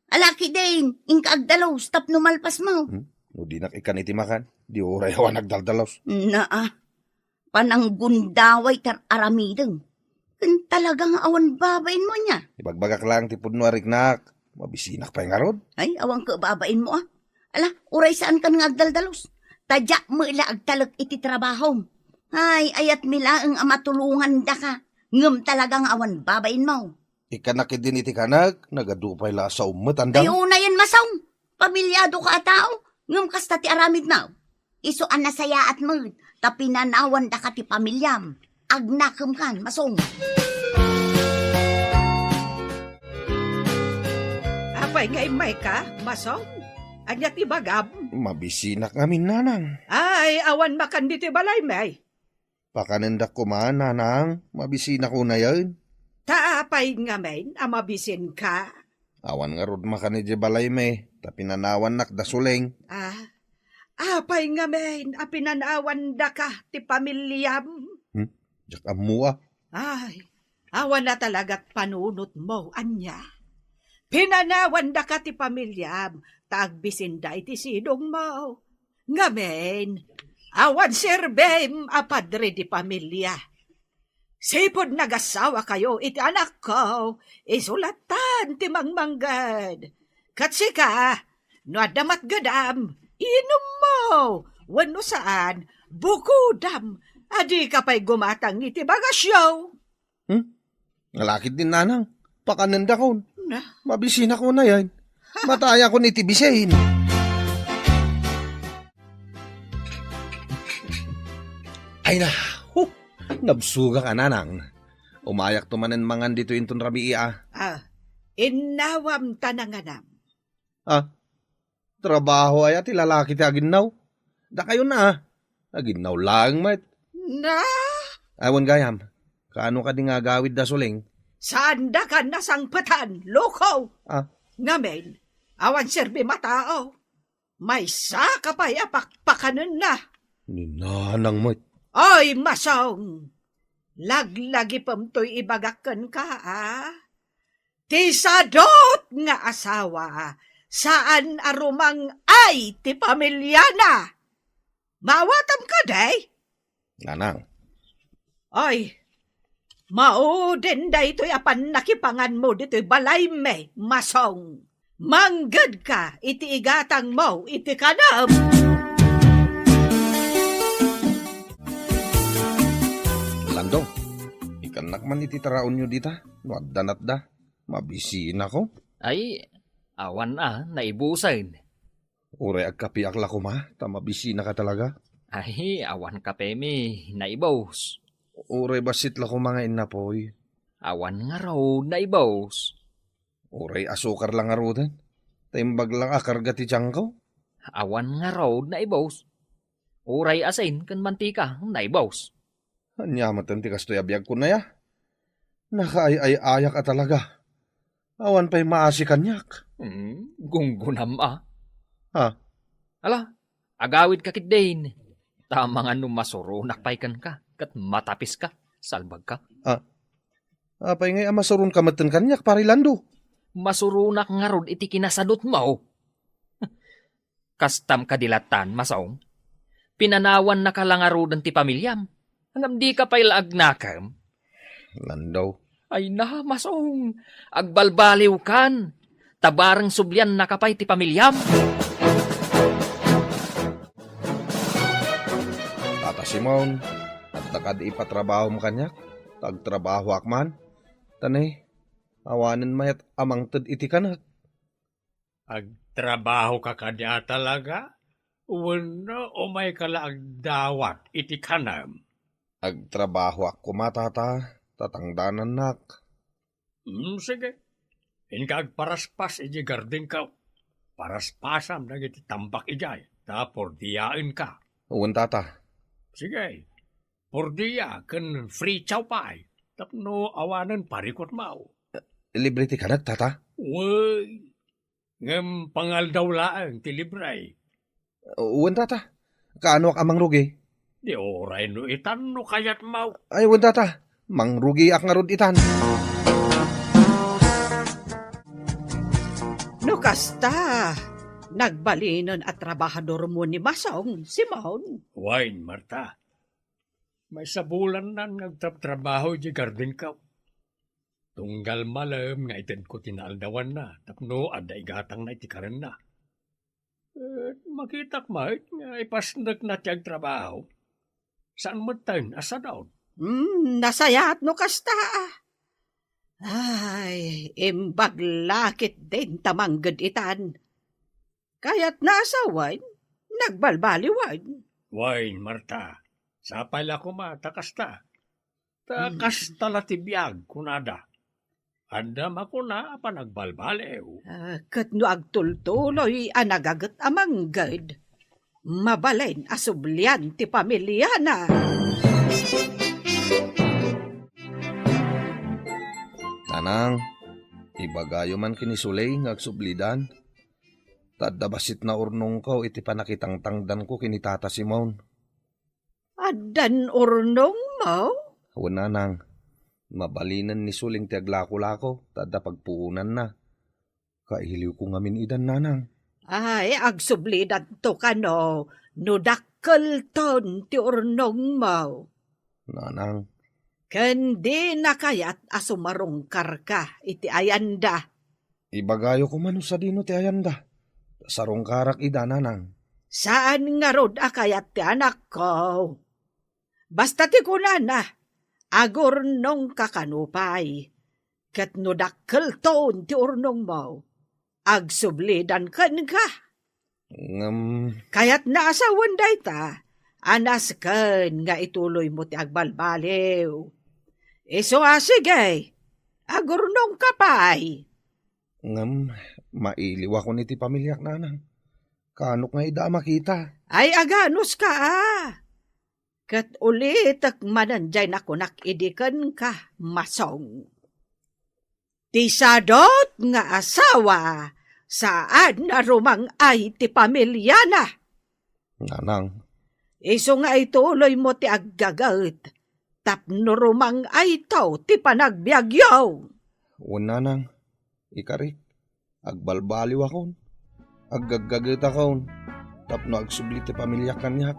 alaki din. Inka agdalaw, stop numalpas mo. No di nak ikan itimakan. Di oray hawa nagdaldalos. Naa, pananggundaway tar aramideng. Kan talagang awan babain mo niya. Ibagbagak lang tipod no arignak. Mabisinak pa nga raod. Ay, awang ka babain mo ah. Ala, uray saan kan nga agdaldalos? Tadya mo ila agtalag iti trabaho. Ay, ayat mila ang amatulungan da ka. Ngam talagang awan babain mo. Ikanak din iti kanag. Nagadupay la sa umot Ay, andang. una yan masaw. Pamilyado ka tao. Ngam kasta ti aramid mo. Iso an nasaya at mo. Tapinanawan da ka ti pamilyam. Agnakam kan, masong. Apay nga imay ka, masong? Anya ti bagam? Mabisinak ngamin nanang. Ay, awan makan di ti balay may. Pakanendak ko man nanang. Mabisinak ko na yan. Taapay nga may, amabisin ka. Awan nga rod makan ni balay me. Tapinanawan nak dasuleng. Apay nga may, apinanawan da ka ti pamilyam. Jak amua. Ay, awan na talaga't panunot mo, anya. Pinanawan da ka ti pamilyam, tagbisin da iti sidong mo. Ngamen, awan serbem apadre di pamilya. Sipod nagasawa kayo iti anak ko, isulatan ti mangmanggad. Katsika, no adamat gadam, inom mo, wano saan, bukudam, adi ka pa'y gumatang iti bagasyaw. Ngalakit din nanang. Pakanenda kon. Na, Mabisinak ko na yan. Mataya ko ni tibisahin. Ay na. Nabsuga ka nanang. Umayak tumanen mangan dito inton rabi iya. inawam tananganam. Trabaho ay ati lalaki ti aginaw. Da kayo na. Aginaw lang mat. Na, Awan gayam. Kaano ka di nga gawid da suling? saan da ka nasangpatan, loko? Ngamen, awan serbi matao. May saka pa yapakpakanan na. Ni nanang mat. Ay, masong! Laglagi pamtoy ibagakan ka, Tisadot nga asawa, saan arumang ay ti pamilyana. Mawatam ka, day? Nanang. Ay, mauden da ito'y apan nakipangan mo dito'y balay me, masong. Manggad ka, iti igatang mo, iti kanam. Landong. Ikanak man iti taraon nyo dita. No addanat da. Mabisin ako. Ay, awan naibusan. Ure agkapiak la ko ma. Mabisi na ka talaga. Ay, awan ka pemi, naibos. Ure basit la ko mga inapoy. Awan nga raw, naibos. Ure asukar lang arutan. Taimbag lang akarga ti tiyang ko. Awan nga raw, naibos. Uray asin, kan mantika, naibos. Anyamatan ti kastoy abiyag ko na ya. Nakaay-ayak ka talaga. Awan pa'y maasi kanyak. Gunggunam Ha? Ala, agawid ka kitdain. Tamang masurunak paikan ka, kat matapis ka, salbag ka. Apay ngay amasurun kamatan kanyak parilando. Masurunak nga rod iti kinasadot mo. Kastam kadilatan, masaong. Pinanawan na kalangarodan ti pamilyam. Hanggang di ka pa'y laagnakam. Landaw. Ay na, masaong. Agbalbaliw kan. Tabarang sublyan na kapay ti pamilyam. Tata Simon, at takad ipatrabaho mo kanyak. Tagtrabaho akman. Tanay, awanan mayat amang tad iti kanak. Agtrabaho ka kadya talaga? Wala o may kalaagdawat iti kanam. Agtrabaho ako matata, tatangdanan nak. Sige. Inka agparaspas iti gardeng ka. Paraspasam na iti tambak ijay. Tapor diyain ka. Uwan tata. Sige. Pordiya kan free chow pie. Tapno awanan parikot mau. Libre ti kanak tata. Uy, ngam pangal daw laang tilibray. Uwan tata. Kaano ak amang rugi? Di oray no itan no kayat mau. Ay, uwan tata. Mangrugi ak nga rod itan. No kasta, nagbalinon at trabahador mo ni Masong, Simon. Wine, Marta. May sabulan na nagtrabaho di garden ka. Tunggal malam nga itin ko tinaaldawan na. Tapno ada igatang na itikaran na. Makitak mahit nga ipasnag na tiyag trabaho. Saan mo tayo? Asa daw? Nasayat no kasta. Ay, imbaglakit din tamanggad itan. Kaya't nasawan, nagbalbaliwan. Wine, Marta. Sapay la ko matakasta. Takasta la tibiyag kunada. Andam ako na pa nagbalbalew. Kat no agtultuloy anagagat amanggad. Mabalain asublian ti pamilya na. Nanang, ibagayo man kinisulay nga agsublidan. Tadabasit na urnong ko iti panakitang tangdan ko kini Tata Simon. Adan urnong mo? Huwag nanang, mabalinan ni suling ti aglako-lako, tada pagpuunan na. Kailiw ko ngamin idan nanang. Ay, agsublidan to ka no dakkel ton ti urnong mo. Nanang, Kandi na kayat asumarong karka iti ayanda. ibagayo ko man sa dino ti ayanda. Sarong karak ida nanang. Saan nga rod akayat ti anak ko? Basta ti kunana, agurnong kakanupay. Kat no dakkel ton ti urnong mo, agsublidan kan ka. Kaya't naasawan day ta, anas kan nga ituloy mo ti agbalbaliw. Iso sige, agurnong kapay. Mailiw ako ni ti pamilyak nanang. Kanok nga ida makita. Ay aganos ka Kat ulit ak mananjay na kunak idikan ka, Masong. Ti sadot nga asawa, saan na rumang ay ti pamilya na. Nanang, Iso nga ituloy mo ti aggagat, tapno rumang ay tao ti panagbiagyaw. huwag nanang, ikarik, agbalbaliw akon. Aggagagat akon, tapno agsubli ti pamilyak kanyak.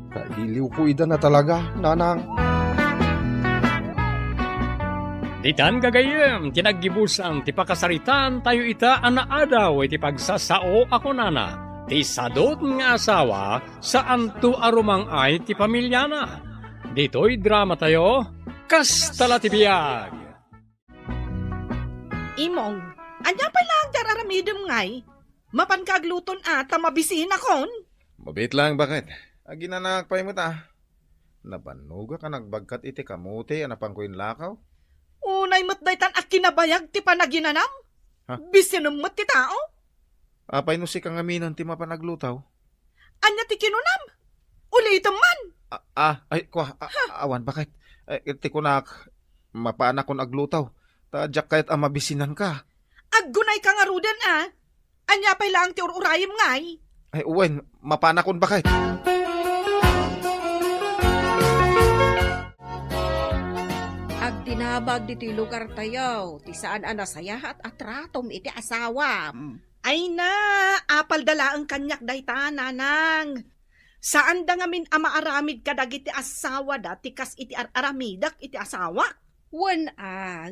Kailiw ko ida na talaga, nanang. Ditan gagayem, tinaggibusan, ti pakasaritan tayo ita anaadaw, iti pagsasao ako nana. Ti sadot nga asawa, saan tu arumang ay ti pamilya na. Dito'y drama tayo, kastala ti biyag. Imong, anya pa lang dararamidem ngay, mapankagluton ata mabisin akon. Mabit lang, bakit? Aginanak pa mo ta. Nabanuga ka nagbagkat iti kamuti, anapang ko yung lakaw? Unay mo't daytan ak kinabayag ti panaginanam. Ha? Bisinum mo't ti tao. Apay no si kangaminan ti mapanaglutaw? Anya ti kinunam. Ulitom man. Awan, bakit? Ti kunak, mapaanak ko naglutaw. Tadyak kahit mabisinan ka. Aggunay ka nga rudan Anya pa lang ti ururayim ngay. Ay, uwen, mapaanak ko bakit? Agdinabag dito'y lugar tayo, ti saan anasaya at atratom iti asawam. Ay na, apal dala ang kanyak dayta, nanang. Saan da ngamin amaaramid kadag iti asawa dati kas iti aramidak iti asawa? Wan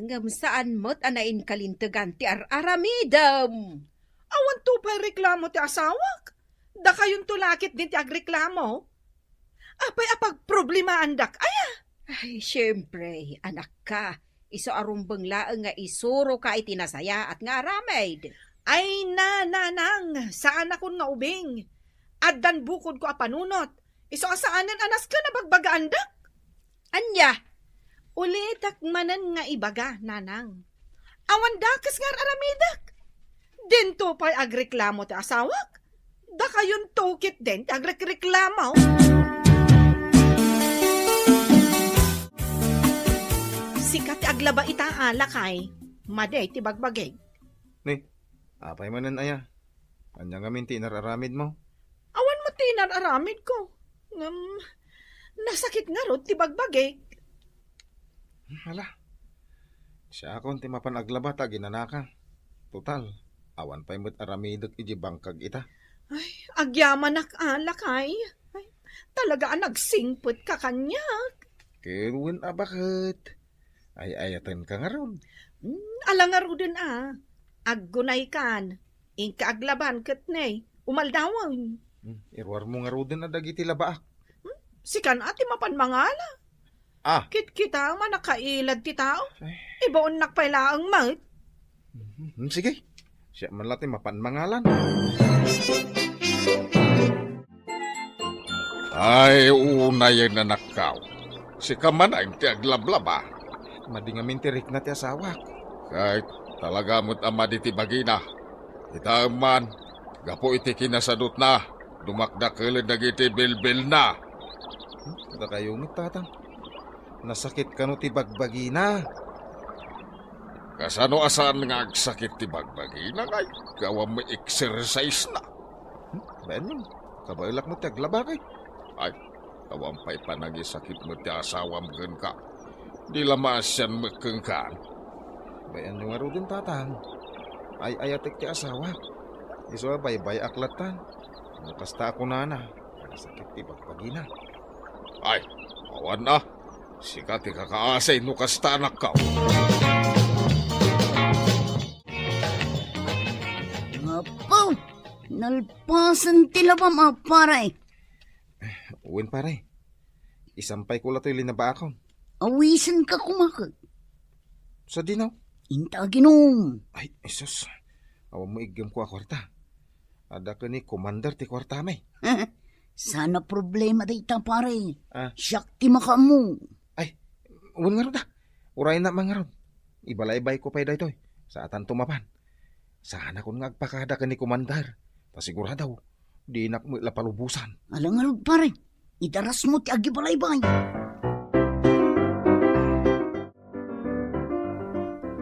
ngam saan mo't anain kalintagan ti aramidam. Awan to pa reklamo ti asawak. Da kayon tulakit din ti agreklamo. Apay apag problema andak, Ay, syempre, anak ka. Iso arumbang laang nga isuro ka iti nasaya at nga aramid. Ay nanang, saan akon nga ubing? Addan bukod ko apanunot. Iso asaanan anas ka na bagbagandak? Anya? Ulitak manan nga ibaga, nanang. Awan dakas nga aramidak. Dento pa'y agreklamo ti asawak. Da kayon tukit din ti agreklamo. Sikat ti aglaba ita alakay. Maday ti bagbagay. Apay manan aya. Anya nga minti nararamid mo. Awan mo tinar aramid ko. Nasakit nga rod, tibagbagay. Hala. Siya akong timapan aglaba ta ginanaka. Total, awan pa'y mo't aramidot iji bangkag ita. Agyaman lakay. Ay, talaga nagsingpot ka kanya. Kirwin bakit? Ay ayatan ka nga ron. Alang nga rodin Aggunay kan. Inka aglaban katnay. Umaldawan. Irwar mo nga rodin na dagiti labaak. Sikan ati mapan mangala. Kit-kita man nakailad ti tao. Ibaon nakpaila ang mat. Sige. Siya man lati mapan mangalan. Ay, unay na nakaw. Si kaman ay ti aglablaba. Madingamin tirik na ti asawa. Kahit talaga mo't ama di ti bagina. Ita man, gapo iti kinasadot na. Dumakdakilid dagiti bilbil na. Kada kayo ngit tatang. Nasakit ka no ti bagbagina. Kasano asaan nga agsakit ti bagbagina kay gawa mo exercise na. Bayan yun. Kabailak mo ti aglaba kay. Ay, tawampay pa nagisakit mo ti asawam ken ka. Di lamasyan mo ken ka. Bayan yung aro din tatang. Ay ayatik ti asawa. Iso bay aklatan. Nakasta ako nana. Sakit ti bagbagina. Ay, awan na. Sika ti kakaasay no kasta anak ka. Apo, nalpasan tila pa maparay. Uwin pare. Isampay ko latoy linaba akon. Awisan ka kumakag. Sa dinaw. Inta ginom. Ay, isos. Awan mo igam ko a kwarta. Ada ka ni commander ti kwarta may. Sana problema dayta pare. Ah. Siyak ti makamu. Uwin nga ron da. Uray na mga ron. Ibalaybay ko pa'y daytoy. Sa atan tumapan. Sana kung agpakada ka ni commander. Pasiguradaw. Di nak mo lapalubusan. Alang pare. Idaras mo ti agibalaybay.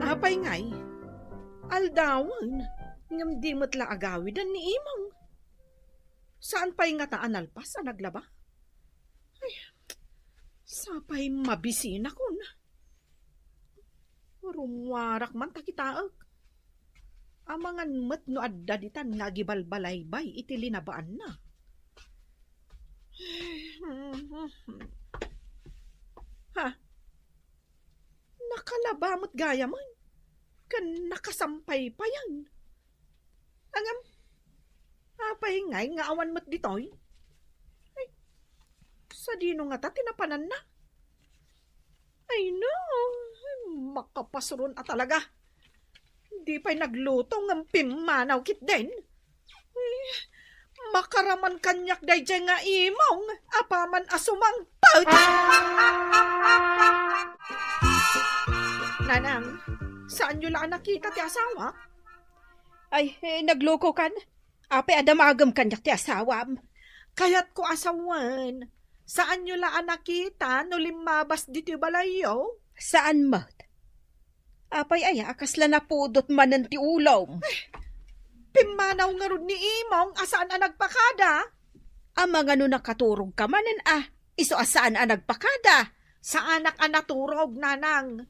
Apay ngay. Aldawan. Ngam di mo't la agawidan ni imong. Saan pa'y nga taan alpas ang naglaba? Ay, sapay mabisin ako na. Rumwarak man takitaag. Amangan mat no addaditan nga gibalbalaybay iti linabaan na. Ha? Nakalabamot gaya man. Kan nakasampay pa yan. Angam, apay ngay nga awan mo't ditoy. Ay, sa dino nga ta tinapanan na. Ay no, makapasron talaga. Di pa'y nagluto ng pimanaw kit din. Ay, makaraman kanyak day dyan nga imong, apaman asumang paut. Nanang, saan nyo lang nakita ti asawa? Ay, nagloko kan. Apay adamagam kanyak ti asawam. Kaya't ko asawan. Saan nyo lang nakita no limabas dito balayo? Saan mat? Apay aya, akasla na pudot manan ti ulom. Pimanaw nga ron ni imong, asaan ang nagpakada? Ang mga no nakaturog ka manan iso asaan ang nagpakada? Sa anak ang naturog, nanang.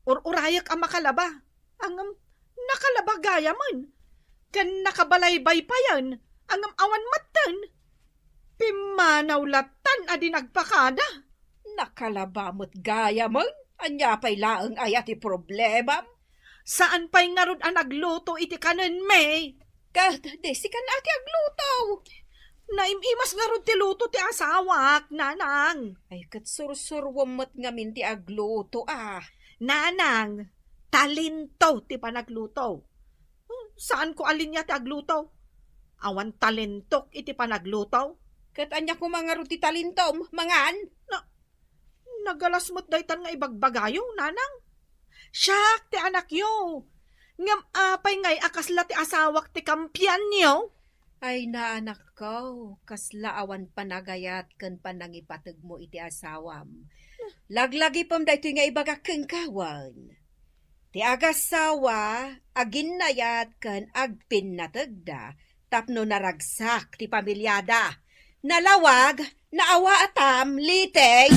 Urayak ang makalaba. Ang nakalaba gaya man. Kan nakabalaybay pa yan. Ang awan matan. Pimanaw latan adi nagpakada. Nakalabamot gaya man? Anya pa'y laang ay ati problema? Saan pa'y nga ron ang nagluto iti kanan, May? Desi kan ati agluto. Naimimas nga ron ti luto ti asawak, nanang. Ay kat sursurwamot nga min ti agluto Nanang, talento ti panagluto. Saan ko alin niya ti agluto? Awan talentok iti panagluto. Kat anya ko mga ruti talintom, mangan. Nagalasmot daytan nga ibagbagayo, nanang. Siyak ti anak yo. Ngam apay ngay akasla ti asawak ti kampiyan niyo. Ay naanak ko, kasla awan panagayat kan panangipatag mo iti asawam. Laglagi pam dayto nga ibaga keng kawan. Ti agasawa, agin nayat kan agpinatagda, tapno naragsak ti pamilyada. Nalawag, naawa atam, litay.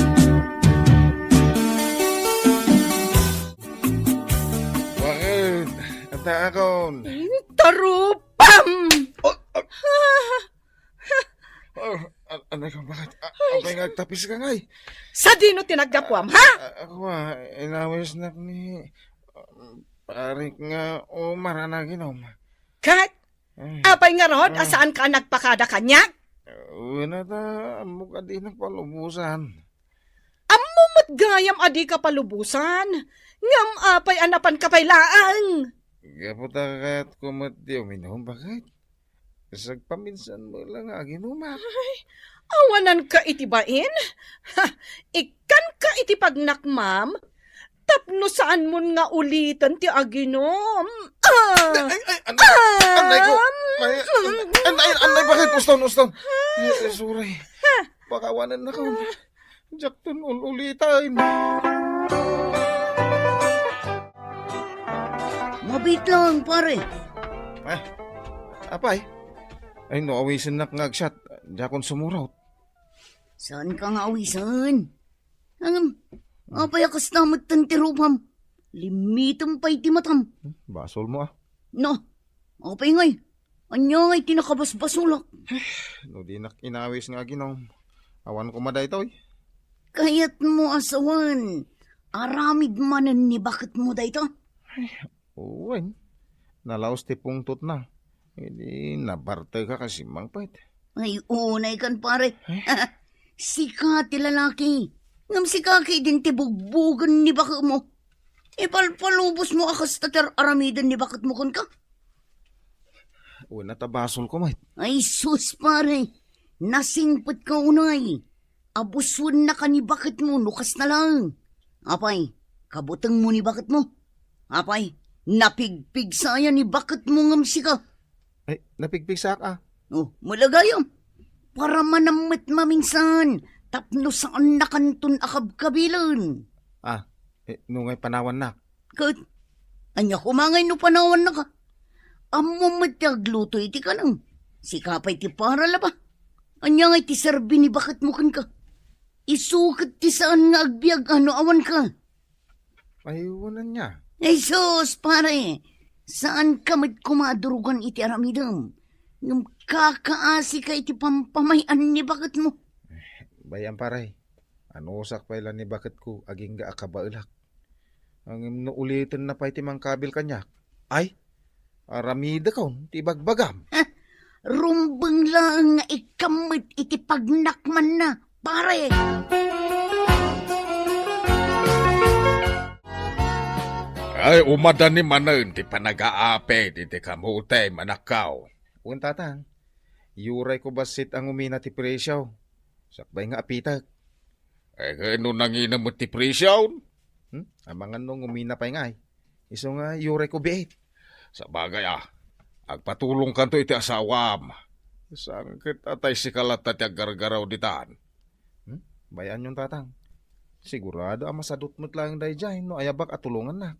Bakit? Ata akon. Tarupam! Ano ka, bakit? Abay nga tapis ka ngay. Sa dino tinagdapuam, ha? Ako inawis na ni parik nga maranaginom. Kat, apay nga rod, asaan ka nagpakada kanyak? Una ta, mukha di nagpalubusan. Amumot gayam adi ka palubusan. Ngam apay anapan ka pay laang. Gaputa kat kumot di uminom, bakit? Isag paminsan mo lang aginumak. Awanan ka itibain? Ha, ikan ka itipagnak, ma'am? Tapno saan mo nga ulitan ti aginom? Anay ko! Anay, bakit? Uston. Suray. Pakawanan na ko. Jakton ulitain. Mabit lang, pare. Apay? Ay, no, awisin na ngagshot. Jakon sumuraw. Saan ka nga awisan? Apay akas namat tantirupam. Limitam pa'y timatam. Basol mo No, apay ngay. Anya ngay tinakabasbasulak. No, di nak inawis nga ginom. Awan ko maday to, Kayat mo asawan. Aramid manan ni bakit mo dayto? Uwan. Nalaos ti pungtot na. Hindi nabarte ka kasi mangpait. Ay, unay kan pare. Sika ti lalaki. Ngam sika kay din ti bugbugan ni bakit mo. Ipalpalubos mo akas tatar aramidan ni bakit mo kun ka. Una tabasol ko, mate. Ay, sus pare. Nasingpot ka unay. Abusun na ka ni bakit mo, nukas na lang. Apay, kabutang mo ni bakit mo. Apay, napigpig saya ni bakit mo ngam sika. Ay, napigpigsak Oh, malagayam. Para manamit maminsan. Tapno saan na kanton akab-kabilan. Nungay panawan na. Kat, anya kumangay no panawan na ka. Amo matagluto iti ka lang. Si kapay ti para laba. Anya ngay ti serbi ni bakit mo kan ka. Isukat ti saan nga agbiag ano awan ka. Ayunan niya. Ay sus, pare. Saan ka kumadurugan iti aramidam? Yung kakaasi ka iti pampamayan ni bakit mo. Bayan paray. Ano usak pa ilan ni bakit ko aging ga akabailak. Ang ulitin na pa iti mangkabil kanyak. Ay, aramida ka ti bagbagam. Rumbang lang nga ikamit iti pagnakman na, pare. Ay, umadan ni manan, ti panag-aape, ti kamute, manakaw. Tatang, yuray ko basit ang umina ti presyaw. Sakbay nga apitak. Ay, kano nangina mo ti presyaw? Amangan nung umina pa ngay. Iso nga yuray ko biit. Sa bagay agpatulong kanto iti asawam. Sangkit atay si kalat at gargaraw ditan. Bayan yung tatang. Sigurado ang masadot mo't lang day dyan, no ayabak at tulungan na.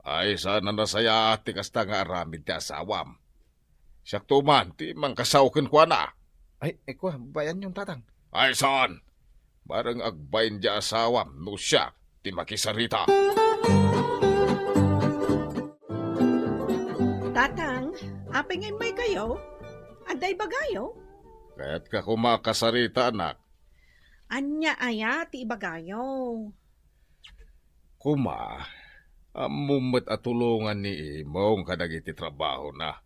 Ay, sana nasaya ati kasta nga aramid ti asawam. Siyak tuman, ti mangkasawkin ko na. Ay, kwa, bayan yung tatang. Ay, saan? Barang agbayin di asawam, no siya, ti makisarita. Tatang, apay ngay may kayo? Aday bagayo? Kaya't ka kumakasarita, anak. Anya aya ti ibagayo. Kuma, amumot at tulungan ni imong kadagiti trabaho na.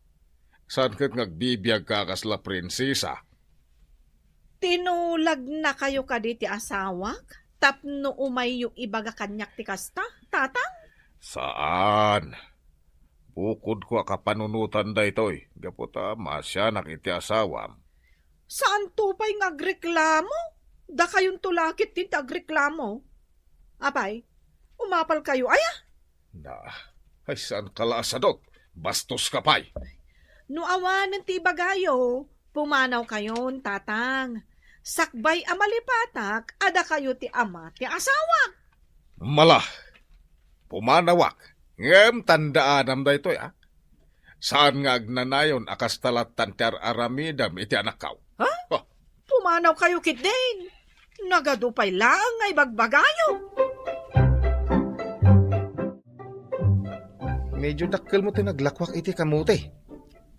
Saan kat ngagbibiyag ka kasla prinsesa? Tinulag na kayo kaditi asawak? Tapno umay yung ibaga kanyak ti kasta, tatang? Saan? Bukod ko kapanunutan da ito'y. Gaputa, masya nakiti asawam. Saan tupay ngagreklamo? Da kayong tulakit din tagreklamo. Apay, umapal kayo, aya? Ay saan kalasadot? Bastos ka pa'y. No awanan ti bagayo, pumanaw kayon, tatang. Sakbay amalipatak, ada kayo ti ama ti asawa. Mala, pumanawak, Ngem tandaan am daytoy ah. Saan nga agnanayon akas talatan ti aramidam iti anak kaw? Pumanaw kayo kit din. Nagadupay lang ay bagbagayo. Medyo dakkel mo to naglakwak iti kamote.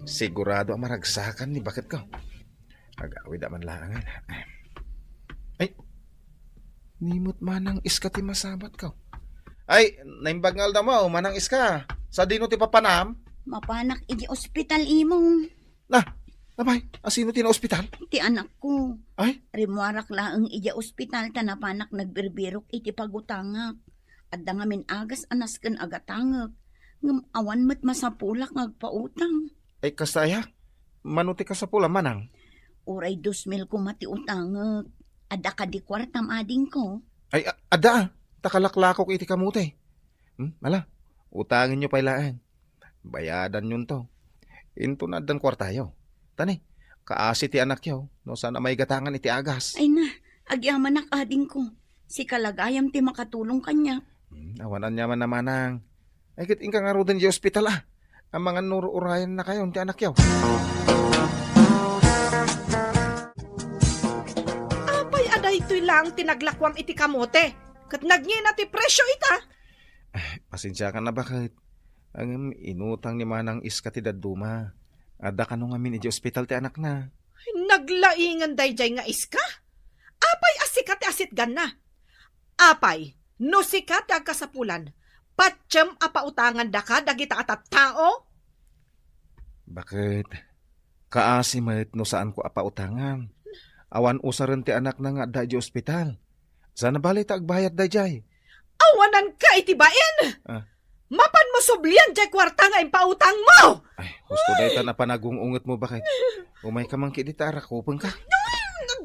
Sigurado ang maragsakan ni bakit ko. Agawid man lang. Ay, nimot manang iska ti masabat ko. Ay, naimbagngal na mo, manang iska. Sa dino ti papanam? Mapanak iti ospital imong. Abay, asino ti na ospital? Iti anak ko. Ay? Rimuarak laang iti ospital tanapanak nagbirbirok iti pagutangak. At dangamin agas anas ken agatangak. Ngam awan met masapulak ngagpautang. Ay, kastaya. Manuti ka sa pula, manang. Uray 2,000 ko mati utangak. Ada ka di kwartam ading ko. Ay, ada. Takalaklakok iti kamote. Mala, utangin nyo pailaan. Bayadan yun to. Into na dan kwartayo. Tani, kaasi ti anak yaw. No, sana may gatangan iti agas. Ay na, agyaman ading ko. Si kalagayam ti makatulong kanya. Awanan niya man naman ang. Ay, kit ingka nga rodan di ospital ah. Ang mga nuro-urayan na kayo, ti anak yaw. Apay aday to'y lang tinaglakwam iti kamote. Kat nagngin na ti presyo ita. Pasensya ka na bakit? Ang inutang ni manang iska ti daduma. Ada ka nung amin iti ospital ti anak na. Naglaingan dayjay nga iska. Apay asikat asit gan na. Apay, no sikat agkasapulan. Patsyam apautangan da ka dagita atat tao. Bakit? Kaasi met no saan ko apautangan. Awan usaran ti anak na nga da di ospital. Sana bali ta agbayad dayjay. Awanan ka itibain. Mapan mo sublian jay kwarta nga impautang mo. Ay, gusto dahi ta na panagungungit mo bakit? Umay ka man kidita arakupang ka.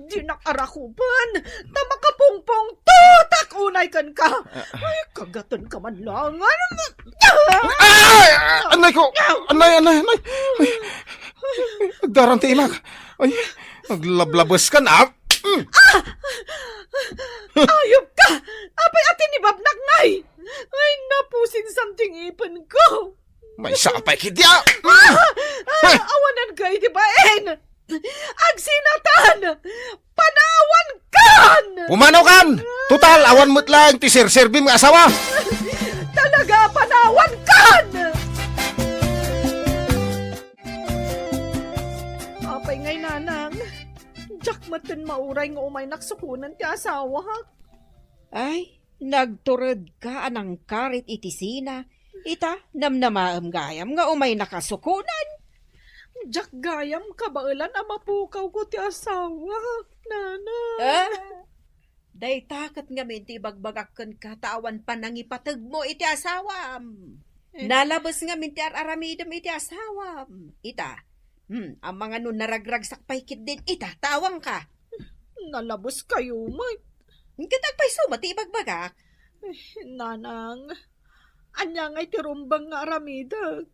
Di nakarakupan. Tamakapungpong tutak unay kan ka. Ay, kagatan ka man lang. Ay! Anay ko! Anay! Ay, nagdarang ti imak. Ay, naglablabas ka na. Ayop ka! Apay atin ni Babnak ngay! Ay, napusin something ipon ko! May sapay kidya! Awanan ka, itibain! Agsinatan! Panawan kan! Pumanaw kan! Total, awan mo't lang ti sir-servim nga asawa! Talaga, panawan kan! Apay ngay nanang, jak matan mauray nga umay naksukunan ti asawa ha? Ay, nagturod ka anang karit iti sina. Ita, namnamaam gayam nga umay nakasukunan. Jak gayam kabailan amapukaw ko ti asawa, nana. Day takat nga minti bagbagakkan ka tawan pa nang ipatag mo iti asawam. Nalabas nga minti aramidam iti asawam. Ita, ang mga nun naragragsak paikit din ita, tawang ka. Nalabos kayo, may. Katagpay sumati ibagbagak. Nanang, anya nga'y tirumbang nga aramidag.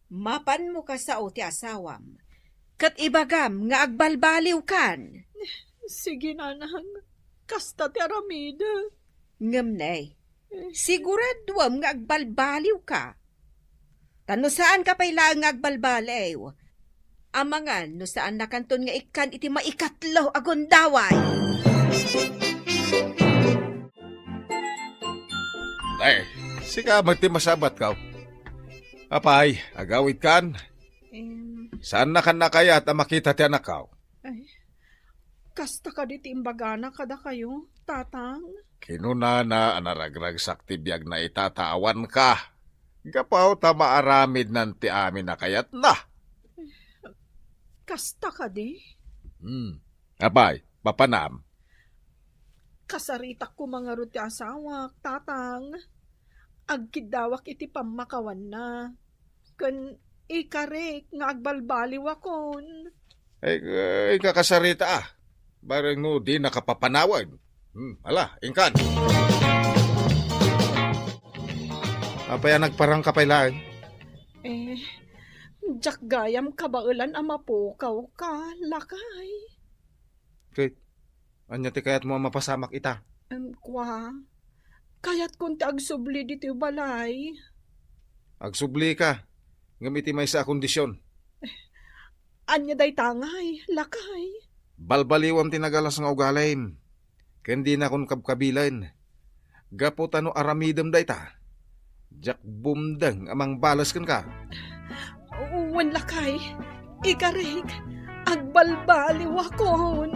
Mapan mo ka sa uti asawam. Kat ibagam nga agbalbaliw kan. Sige, nanang, kasta ti aramida. Ngamnay, siguraduam nga agbalbaliw ka. Tano saan ka pailang nga agbalbaliw? Amangan no saan nakanton nga ikan iti maikatlo agondaway. Ay, sika magti masabat ka. Apay, agawid kan. Saan na kan na kaya at makita ti anak ka? Kasta ka di timbagana kada kayo, tatang. Kinuna na anaragragsak ti biyag na itatawan ka. Gapaw ta maaramid nan ti amin na kayat na. Kasta ka di. Apay, papanam. Kasaritak ko mga ruti asawa, tatang. Agkidawak iti pamakawan na. Kan ikarek nga agbalbaliw akon. Ay, kakasarita ah. Barang no di nakapapanawag. Ala, ingkan. Apay nagparang kapailaan. Jak gayam kabailan amapukaw ka, lakay. Kay, anya ti kayat mo mapasamak ita. Kwa, kayat kung ti agsubli dito balay. Agsubli ka. Ngamiti may sa kondisyon. Anya day tangay, lakay. Balbaliwam tinagalas nga ugalim. Kendi na kon kabkabilan. Gapotano aramidem dayta. Jak bumdang amang balas kan ka. Wan lakay, ikarig, agbalbaliw akon.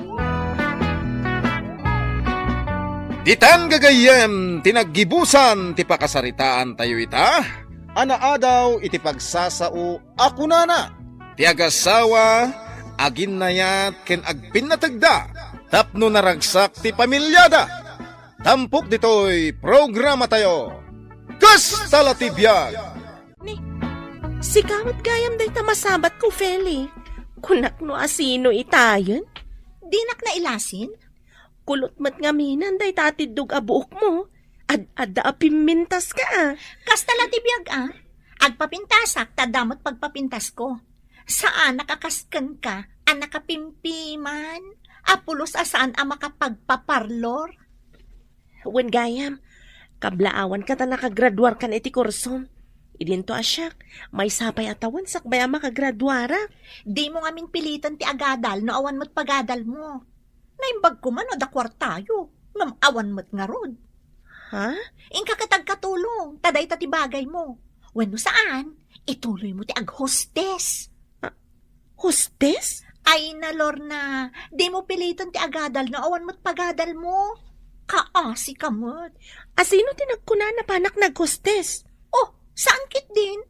Ditang gagayem, tinaggibusan, ti pakasaritaan tayo ita. Anaadaw iti pagsasao, ako nana. Ti agasawa, agin nayat, ken agpinatagda. Tapno naragsak ti pamilyada. Tampok dito'y programa tayo. Kastala ti biyag. Sigawat gayam day tamasabat ko, Feli. Kunak no asino itayon. Dinak na ilasin? Kulot mat nga minan day tatidog abuok mo. Adda apimintas ka ah. Kastala tibiyag Agpapintasak, tadamot pagpapintas ko. Saan nakakaskan ka, nakapimpiman? Apulos asaan makapagpaparlor? Wen gayam, kablaawan ka ta nakagraduar kan iti kursom. Idinto asyak, may sapay atawan sakbay makagraduara. Di mo ngamin pilitan ti agadal, no awan mo't pagadal mo. Naimbag ko man o dakwar tayo, ngam awan mo't nga rod. Ha? Ingka katag katulong, taday ta ti bagay mo. Wano saan, ituloy mo ti ag-hostess. Hostess? Ay na, Lorna, di mo pilitan ti agadal, no awan mo't pagadal mo. Kaasi ka mo't. Asino tinagkuna na panak nag-hostess? Oh, saan kit din?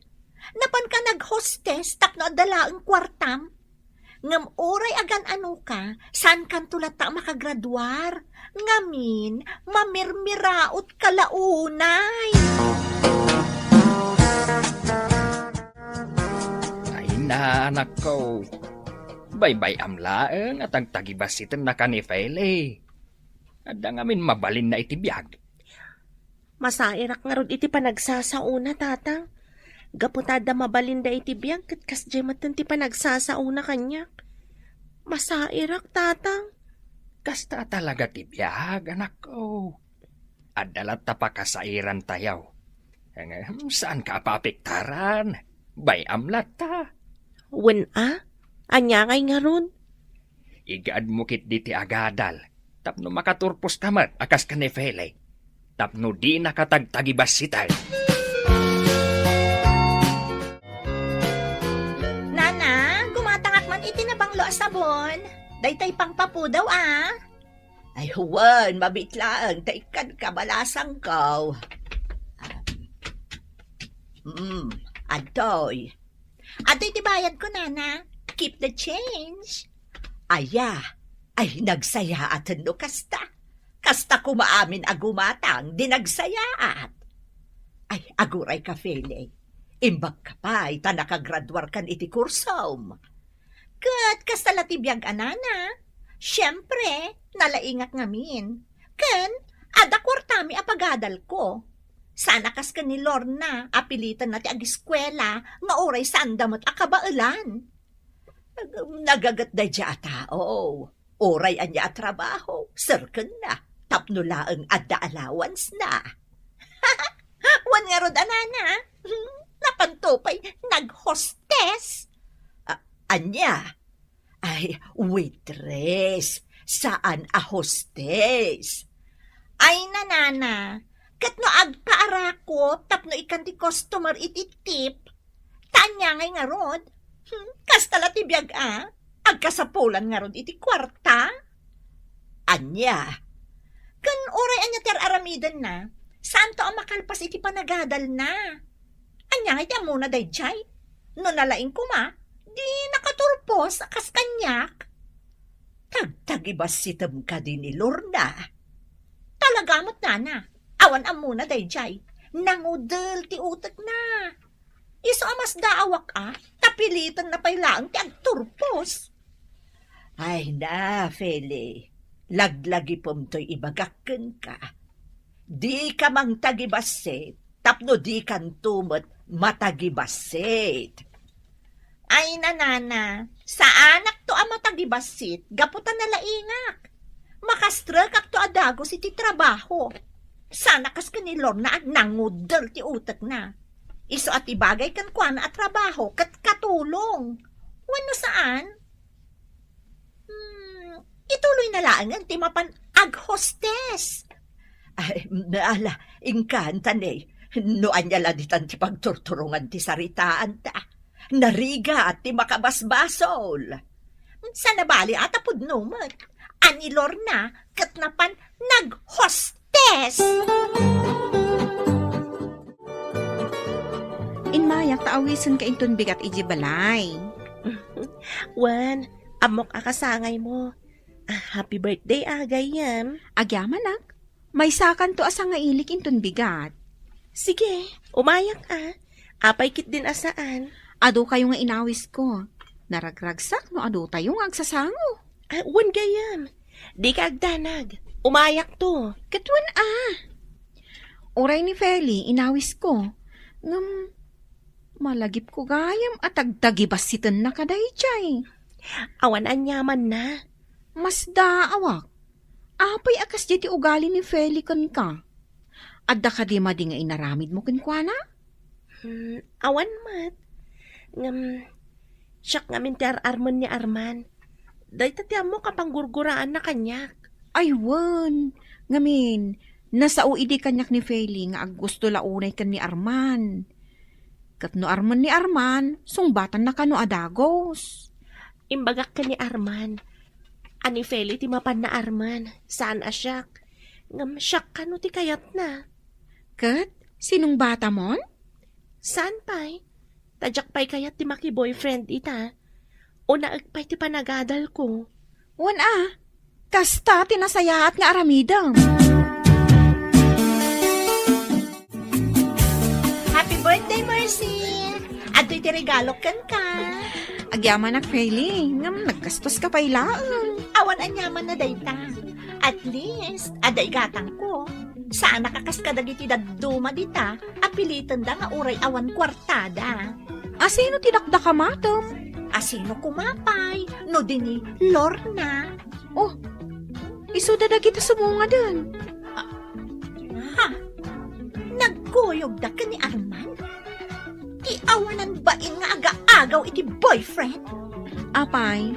Napan ka nag-hostess, tapno adala ang kwartam? Ngam oray agan ano ka, saan kan tulat ta makagraduar? Ngamin, mamirmiraot kalaunay. Ay na, anak ko. Baybay amlaeng at ang tagibasitan na ka ni Feli. Adda ngamin mabalin na itibiyag. Masairak nga rod iti panagsasauna, tatang. Gaputada mabalinda iti biyag kat kasjematan ti panagsasauna kanya. Masairak, tatang. Kasta talaga tibiyag, anak ko. Adalat ta pakasairan tayaw. Saan ka papiktaran? Bay amlat ta. Wen Anya ngay nga ron. Igaad mo kit di ti agadal. Tapno makaturpos tamat akas ka ni Feli. Tapno di nakatagtagibas sital. Nana, gumatangak man itinabanglo sabon. Daytay pang papu daw Ay huwan, mabitlaan, taikan kabalasang kaw. Adoy. Adoy tibayad ko, Nana. Keep the change. Aya, ay nagsaya at no kasta. Kasta kumaamin agumatang, dinagsayaat. Ay, aguray ka, Feli. Imbag ka pa, ita nakagraduar kan iti kursom. Kat, kasta latibiyag anana. Siyempre, nalaingak ngamin. Ken, ada kwartami apagadal ko. Sana kas ka ni Lorna, apilitan na ti agiskwela, nga oray sandamot akabailan. Nagagat da dya tao. Oray anya at trabaho, sirken na, tapnulaang adda allowance na. Wan nga rod anana, napantupay, nag-hostess. Anya, ay, waitress, saan a hostess? Ay, nanana, kat no agpaarako, tapno ikan ti customer iti tip, tanya ngay nga rod, kastala ti biyag agkasapulan nga rod iti kwarta. Anya, kan oray anya ter aramidan na, saan to ang makalpas iti panagadal na? Anya ngay ti amuna day jay, no nalaing kuma, di nakaturpos akas kanyak. Tagtagibas sitam ka din ni Lorna. Talagamot nana, awan amuna day jay, nangudel ti utak na. Iso amas daawak tapilitan na pailaang ti agturpos. Ay na, Feli, laglagi pomtoy ibagakken ka. Di ka mang tagibasit, tapno di kan tumot matagibasit. Ay nanana, sa anak to ang matagibasit, gaputan na laingak. Makastrek ak to adagos iti trabaho. Sana kas kanilor na nangudel ti utak na. Iso at ibagay kan kwa na at trabaho kat katulong. Wano saan? Ituloy na lang ang timapan ag-hostess. Ay, naala, ingkantan eh. Noan niya lang ditan ti pagturturungan ti saritaan ta. Nariga at ti makabasbasol. Sa nabali at apod numat. Anilor na katnapan nag-hostess. Inmayak taawisan ka inton bigat iji balay. Wan, amok akasangay mo. Happy birthday, gayam. Agyaman nak, may sakan to asa nga ilik inton bigat. Sige, umayak Apay kit din asaan. Ado kayo nga inawis ko. Naragragsak no ado tayo nga agsasango. Wan gayam. Di ka agdanag. Umayak to. Katwan Oray ni Feli, inawis ko. Malagip ko gayam at agdagibasitan na kaday chay. Awan anyaman na. Mas daawak. Apay akas di ti ugali ni Feli kan ka. Adda ka di madi nga inaramid mo kan kwa na? Awan mat. Siyak ngamin ti arman ni Arman. Day tatiyan mo kapanggurguraan na kanyak. Ay wan. Ngamin, nasa uidi kanyak ni Feli nga gusto launay kan ni Arman. Kat no Arman ni Arman, sungbatan na kano adagos. Imbagak ka ni Arman. Ani Feli ti mapan na Arman. Saan asyak? Siyak ka no ti kayat na. Kat, sinong bata mon? Saan pa'y? Tadyak pa'y kayat ti maki-boyfriend ita. O naagpay ti panagadal ko. Wan kasta tinasayaat nga aramidam. Happy birthday, Mercy! Ado'y ti regalo kan ka. Agyaman nak Feli, ngam naggastos ka pa'y laang. Awan anyaman na dayta. At least, aday gatang ko. Saan nakakas ka dagiti dagduma dita, apilitan da nga uray awan kwartada. Asino tinakda ka matom? Asino kumapay, no dini Lorna. Oh, isuda kita sumunga dun. Ha? Nagkuyog da ka ni Arman? Iawanan ba nga aga-agaw iti boyfriend? Apay,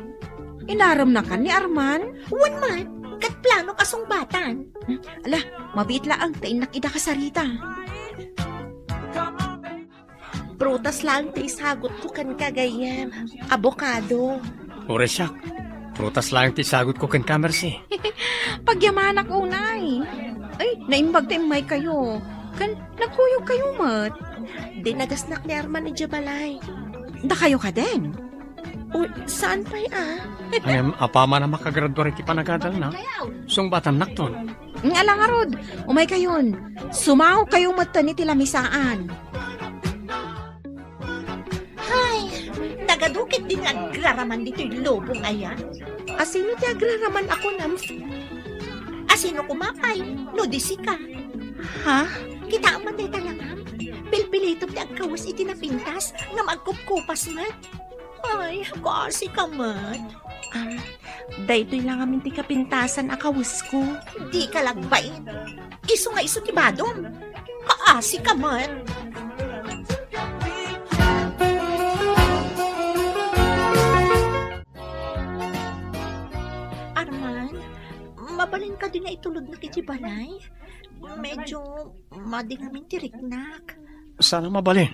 inaram na ka ni Arman? Wan man, kat plano kasong batan. Ala, mabit laang tain nakida ka sarita. Prutas lang ti isagot ko kan kagayam. Abokado. Ore siya, prutas lang ti sagot ko kan Mercy. Pagyamanak unay. Ay, naimbag taimay kayo. Kan, nagkuyog kayo mat. Dinagasnak ni Arman ni Jabalay. Da kayo ka din. Uy, saan pa'y Ang apama na makagraduar iti panagadal na. Sungbatan nakton. Ng alang arod, umay kayon. Sumaw kayo mat ni tilamisaan. Nagadukit din agraraman dito'y lobong ayan. Asino ti agraraman ako nam? Asino kumapay, no disi ka. Ha? Kita man day talangam. Pilpilito ti agkawas iti napintas, nga magkupkupas mat. Ay, kasi ka mat. Daytoy lang amin ti kapintasan akawis ko. Di ka lagbay. Iso nga iso ti badong. Kaasi ka mat. Mabalin ka din na itulod na kiti balay. Medyo madingamin tiriknak. Sana mabalin.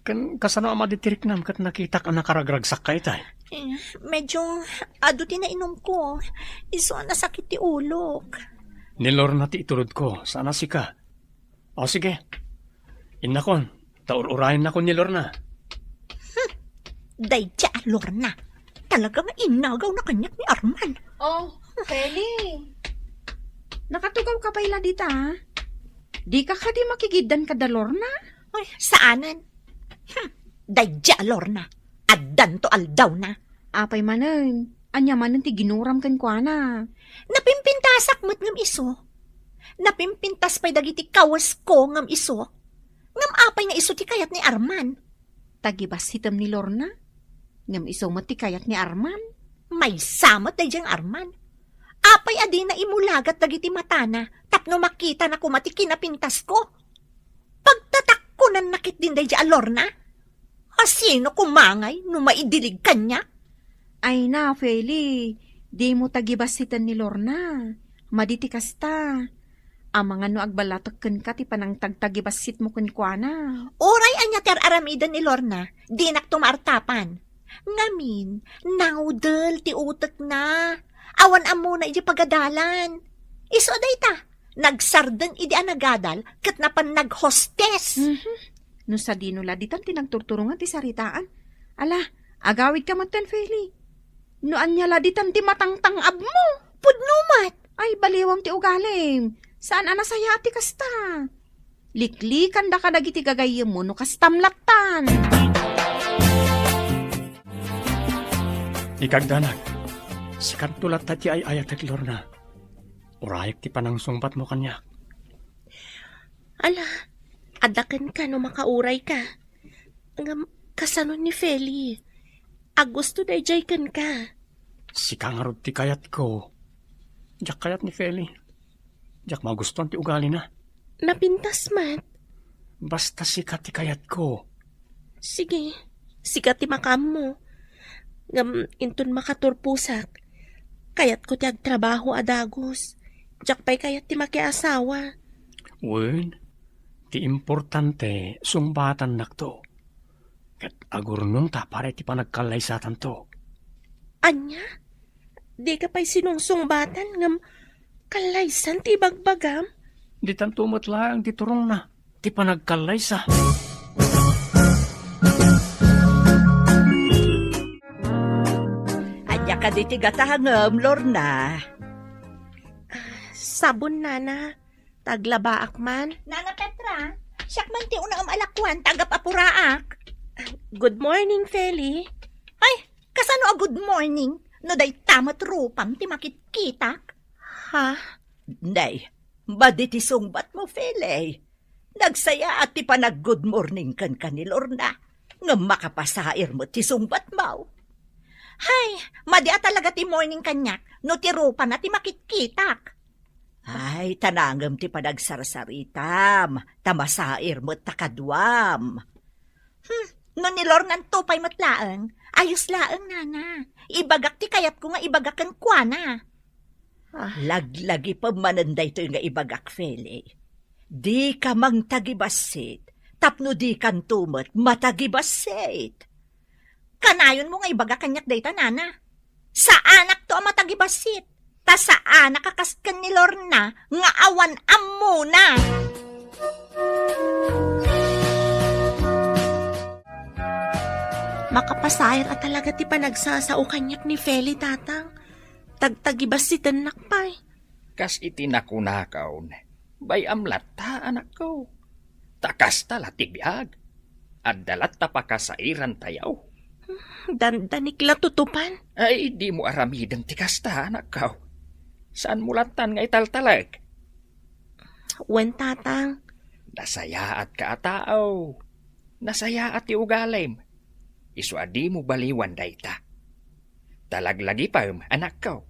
Kan kasano ama ditirik nam kat nakita ka nakaragragsak ka itay. Medyo ado ti na inom ko. Iso na sakit ti ulok. Nilor na ti itulod ko. Sana si ka. O sige. Inakon. Taur-urahin na ko nilor na. Daytya, Lorna. Talagang inagaw na kanyak ni Arman. Oh, Feli. Nakatugaw ka pa'y dita, ha? Di ka di makigiddan ka da, Lorna? Ay, saanan? Daytya, Lorna. Addan to aldaw na. Apay manen. Anya manen ti ginuram kan kwa na. Napimpintasak mo't ngam iso. Napimpintas pa'y dagiti kawas ko ngam iso. Ngam apay nga iso ti kayat ni Arman. Tagibas hitam ni Lorna. Ngam iso mo ti kayat ni Arman. May samot day diyang Arman. Apay adi na imulagat dagiti matana tapno makita na kumati kinapintas ko. Pagtatak ko unan nakit din day Lorna? Asino kumangay no maidilig kanya? Ay na, Feli. Di mo tagibasitan ni Lorna. Maditi kasta. Ang mga no agbalatok ka ti panang tagtagibasit mo kun kuana. Oray anya ter aramidan ni Lorna, di nak tumartapan. Ngamin, naudel ti utek na. Awan amo na iti pagadalan. Iso day ta, nagsarden idi anagadal kat napan naghostes. No sa dinula ditan tinagturturungan ti saritaan. Ala, agawid ka matan, Feli. No anya la ditan ti matangtangab mo. Pudnumat. Ay, baliwam ti ugalim. Saan anasaya ti kasta? Liklikan da ka dagiti gagayem mo no kastamlatan. Ikagdanag, si kantulat tati ay ayat at Lorna. Urayak ti panang sungbat mo kanya. Ala, adaken ka no makauray ka. Ngam, kasano ni Feli. Agusto day jay kan ka. Si kangarod ti kayat ko. Jak kayat ni Feli. Jak magustuhan ti ugali na. Napintas mat. Basta sikat ti kayat ko. Sige, sikat ti makam mo. Ngam, intun makaturpusak. Kayat ko ti agtrabaho adagos. Jak pa'y kayat ti makiasawa. Wen, ti importante sumbatan nakto. Kat agurnong ta pare ti panagkalaysatan to. Anya? Di ka pa'y sinungsungbatan ngam kalaysan ti bagbagam? Di tantumot lang ti turong na. Ti panagkalaysa. Anya ka di ti gatahangam, Lorna. Sabon nana, taglabaak man. Nana Petra, siyak man ti unang alakwan, tagap apuraak. Good morning, Feli. Ay, kasano a good morning? No day tamat rupam ti makitkitak. Ha? Nay, badi ti sungbat mo, Fele. Nagsaya at ti panag good morning kan ni Lorna. Nga makapasair mo ti sungbat mo. Hay, madia talaga ti morning kanyak, no ti rupa na ti makitkitak. Ay, tanangam ti panagsarsaritam. Tamasair mo takadwam. No ni Lornan tupay matlaang, ayos laang nana. Ibagak ti kayat ko nga ibagakan kwa na. Laglagi pa mananday to nga ibagak, Fele. Di ka mang tagibasit. Tapno di kan tumat matagibasit. Kanayon mo nga ibagakan nyak dayta nana. Sa anak to ang matagibasit. Ta sa anak kakaskan ni Lorna nga awan ammo na. Makapasayar at talaga ti panagsasao kanyak ni Feli, tatang. Tagtagibas si tanak pa'y. Kas itinakunakaon. Bay amlat ta, anak ko. Takas tala tibiyag. At dalat ta pakasairan tayaw. Danikla tutupan. Ay, di mo aramidang tikas ta, anak ko. Saan mulatan nga italtalag? Wen, tatang. Nasaya at kaatao. Nasaya at iugalim. Isuadi mo baliwan dayta. Talaglagi pa anak ko.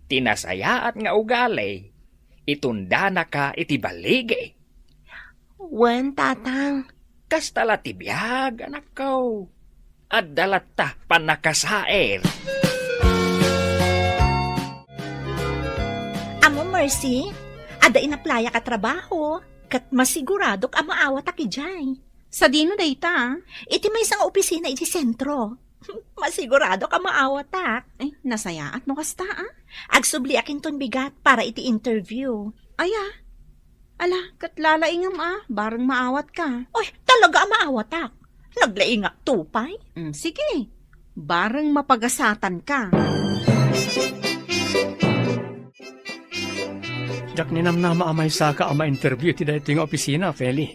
Tinasaya at nga ugali. Itunda na ka itibaligi. Wen, tatang. Kastala tibiyag, anak ko. At dalat ta panakasair. Amo Mercy, ada inaplaya ka trabaho. Kat masiguradok ang maawat aki jay. Sa dino dayta? Iti may isang opisina iti sentro. Masigurado ka maawatak. Ay, nasaya at no kasta Agsubli akin ton bigat para iti interview. Aya. Ala, katlalaingam barang maawat ka. Oy, talaga ang maawatak. Naglaingak tupay. Sige, barang mapagasatan ka. Jak ninamnama amay saka ama interview ti dayto nga opisina, Feli.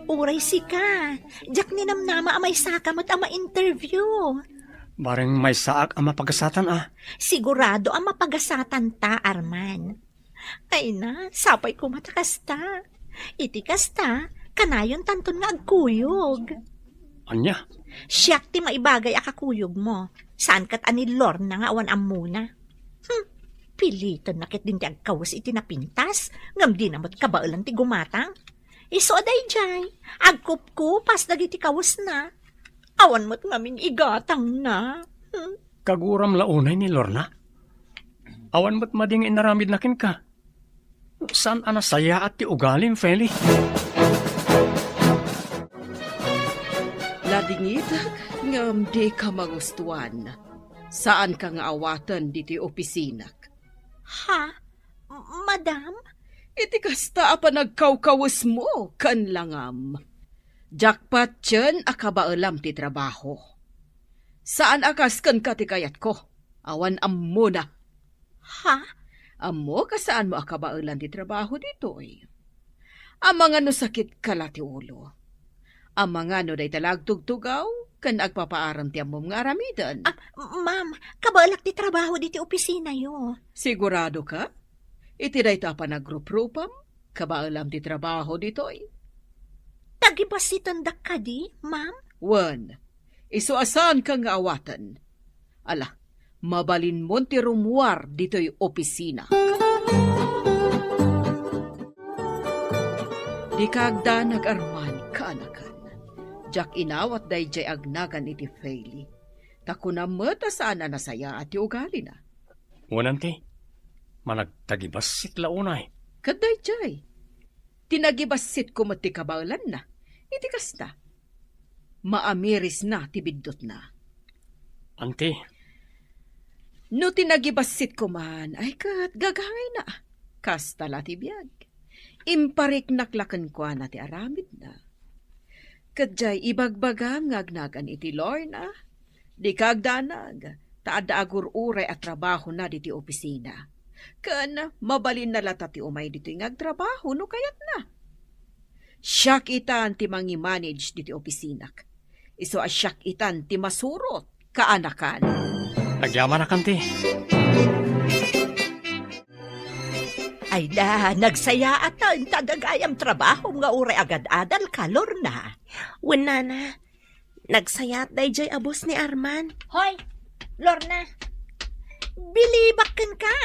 Uray sika. Jak ninamnama amay saka mat ama interview. Bareng may saak ama pagasatan Sigurado ang mapagasatan ta, Arman. Ay na, sapay ko matakasta. Iti kasta, kanayon tanton nga agkuyog. Anya? Siyak ti maibagay akakuyog mo. Saan kat ani Lorna nga awan amuna. Pilitan nakit din ti agkawas iti napintas. Ngam di namot kabaulan ti gumatang. Iso day jay, agkup-kupas dagiti kawas na. Awan mo't ngamin igatang na. Kaguram launay ni Lorna. Awan mo't mading inaramid na kin ka. Saan anasaya at ti ugalim, Feli? Ladingit, ngam di ka magustuhan. Saan ka nga awatan diti opisinak? Ha? Madam? Iti kasta apa nagkawkawas mo, kan langam. Jackpot yan akabaalam ti trabaho. Saan akas kan katikayat ko? Awan ammo na. Ha? Ammo ka saan mo akabaalan ti trabaho dito eh. Ang mga no sakit kala ti ulo. Ang mga no day talagtugtugaw, kan agpapaaram ti amom nga aramidan. Ma'am, kabalak ti trabaho diti opisina yo. Sigurado ka? Iti day ta pa nagrupropam, kabaalam ti trabaho dito eh. Tagibasitan da ka di, ma'am? Wan, isuasan ka nga awatan. Ala, mabalin mo ti rumuar dito'y opisina. Di kagda nag-arman kaanakan. Jak inawat day jay agnagan iti Feli. Takunamata saan na nasaya at ugali na. Unante, managtagibasit launay. Kaday jay. Tinagibasit ko mati kabalan na. Iti kasta. Maamiris na tibidot na. Ante, No tinagibasit ko man, ay kat gagangay na. Kasta la tibiyag. Imparik naklakan ko na ti aramid na. Kadjay ibagbagam ngagnagan iti Lorna. Di kagdanag, taada agur-uray at trabaho na diti opisina. Kan mabalin na lata ti umay dito ngagtrabaho no kayat na. Siyak itan ti mangi-manage diti opisina. Iso asyak itan ti masurot kaanakan. agyaman na kanti. Ay da, nagsaya atan tadagayam trabaho nga uray agad-adal ka, Lorna. Wala na. Nagsayat day jay abos ni Arman. Hoy, Lorna, Bilibakan ka.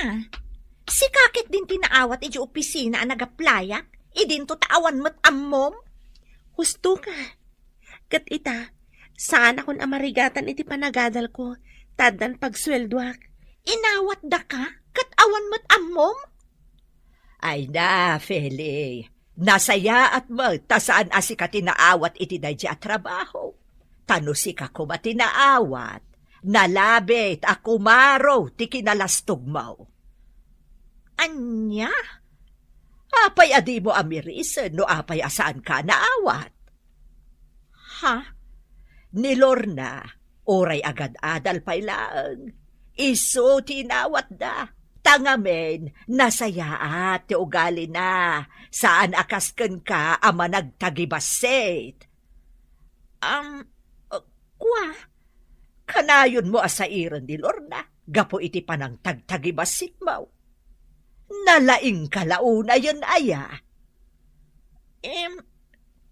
Si kakit din tinaawat iti opisina ang nagaplayak. Idin to taawan mo't ammom. Husto ka. Kat ita, saan akong amarigatan iti panagadal ko, tadan pagsweldoak. Inawat da ka, kat awan mo't ammom. Ay na, Feli. Nasaya at mo, tasaan asi ka tinaawat iti day at trabaho. Tano si ka kuma tinaawat. Nalabit ako maro ti kinalastog mo. Anya? Apay adi mo amirisen no apay asaan ka naawat. Ha? Ni Lorna, oray agad-adal pay laang. Iso tinawat da. Tangamen, nasayaat ti ugali na. Saan akasken ka ama nagtagibasit? Kwa? Kanayon mo asairan di Lorna. Gapo iti panang tagtagibasit mo. Nalaing kalauna yun aya.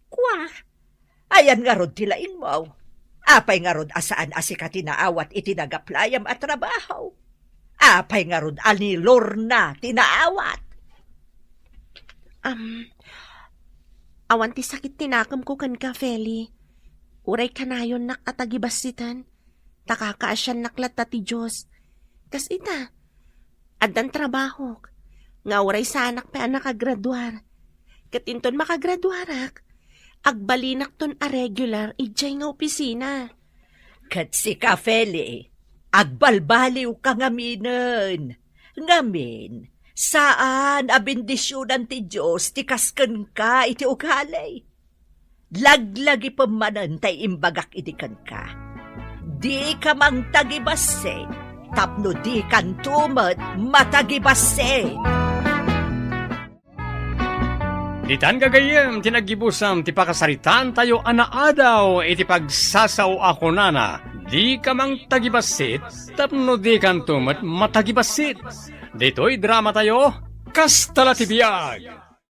Kwa? Ayan nga rod tilaing mo. Apay nga rod asaan asika tinaawat iti nagaplayam at trabaho. Apay nga rod ani Lorna tinaawat. Awan ti sakit tinakam ko kan ka, Feli. Uray kanayon nak atagibasitan. Takakaasyan naklat ti Diyos. Kas ita, adan trabaho. Nga uray sanak pa nakagraduar. Katinton makagraduarak. Agbalinak ton a regular ijay nga opisina. Kat si ka, Feli, agbalbaliw ka ngaminan. Ngamin, saan abindisyonan ti Diyos ti kasken ka iti ugalay? Laglagi pamanan tay imbagak itikan ka. Di ka mang tagibase, tapno di kan tumat matagibase. Ditan gagayem, tinagibusam, ti pakasaritan tayo anaadaw, iti pagsasaw ako nana. Di ka mang tagibasit, tapno di kan tumat matagibasit. Dito'y drama tayo, Kastala Tibiyag.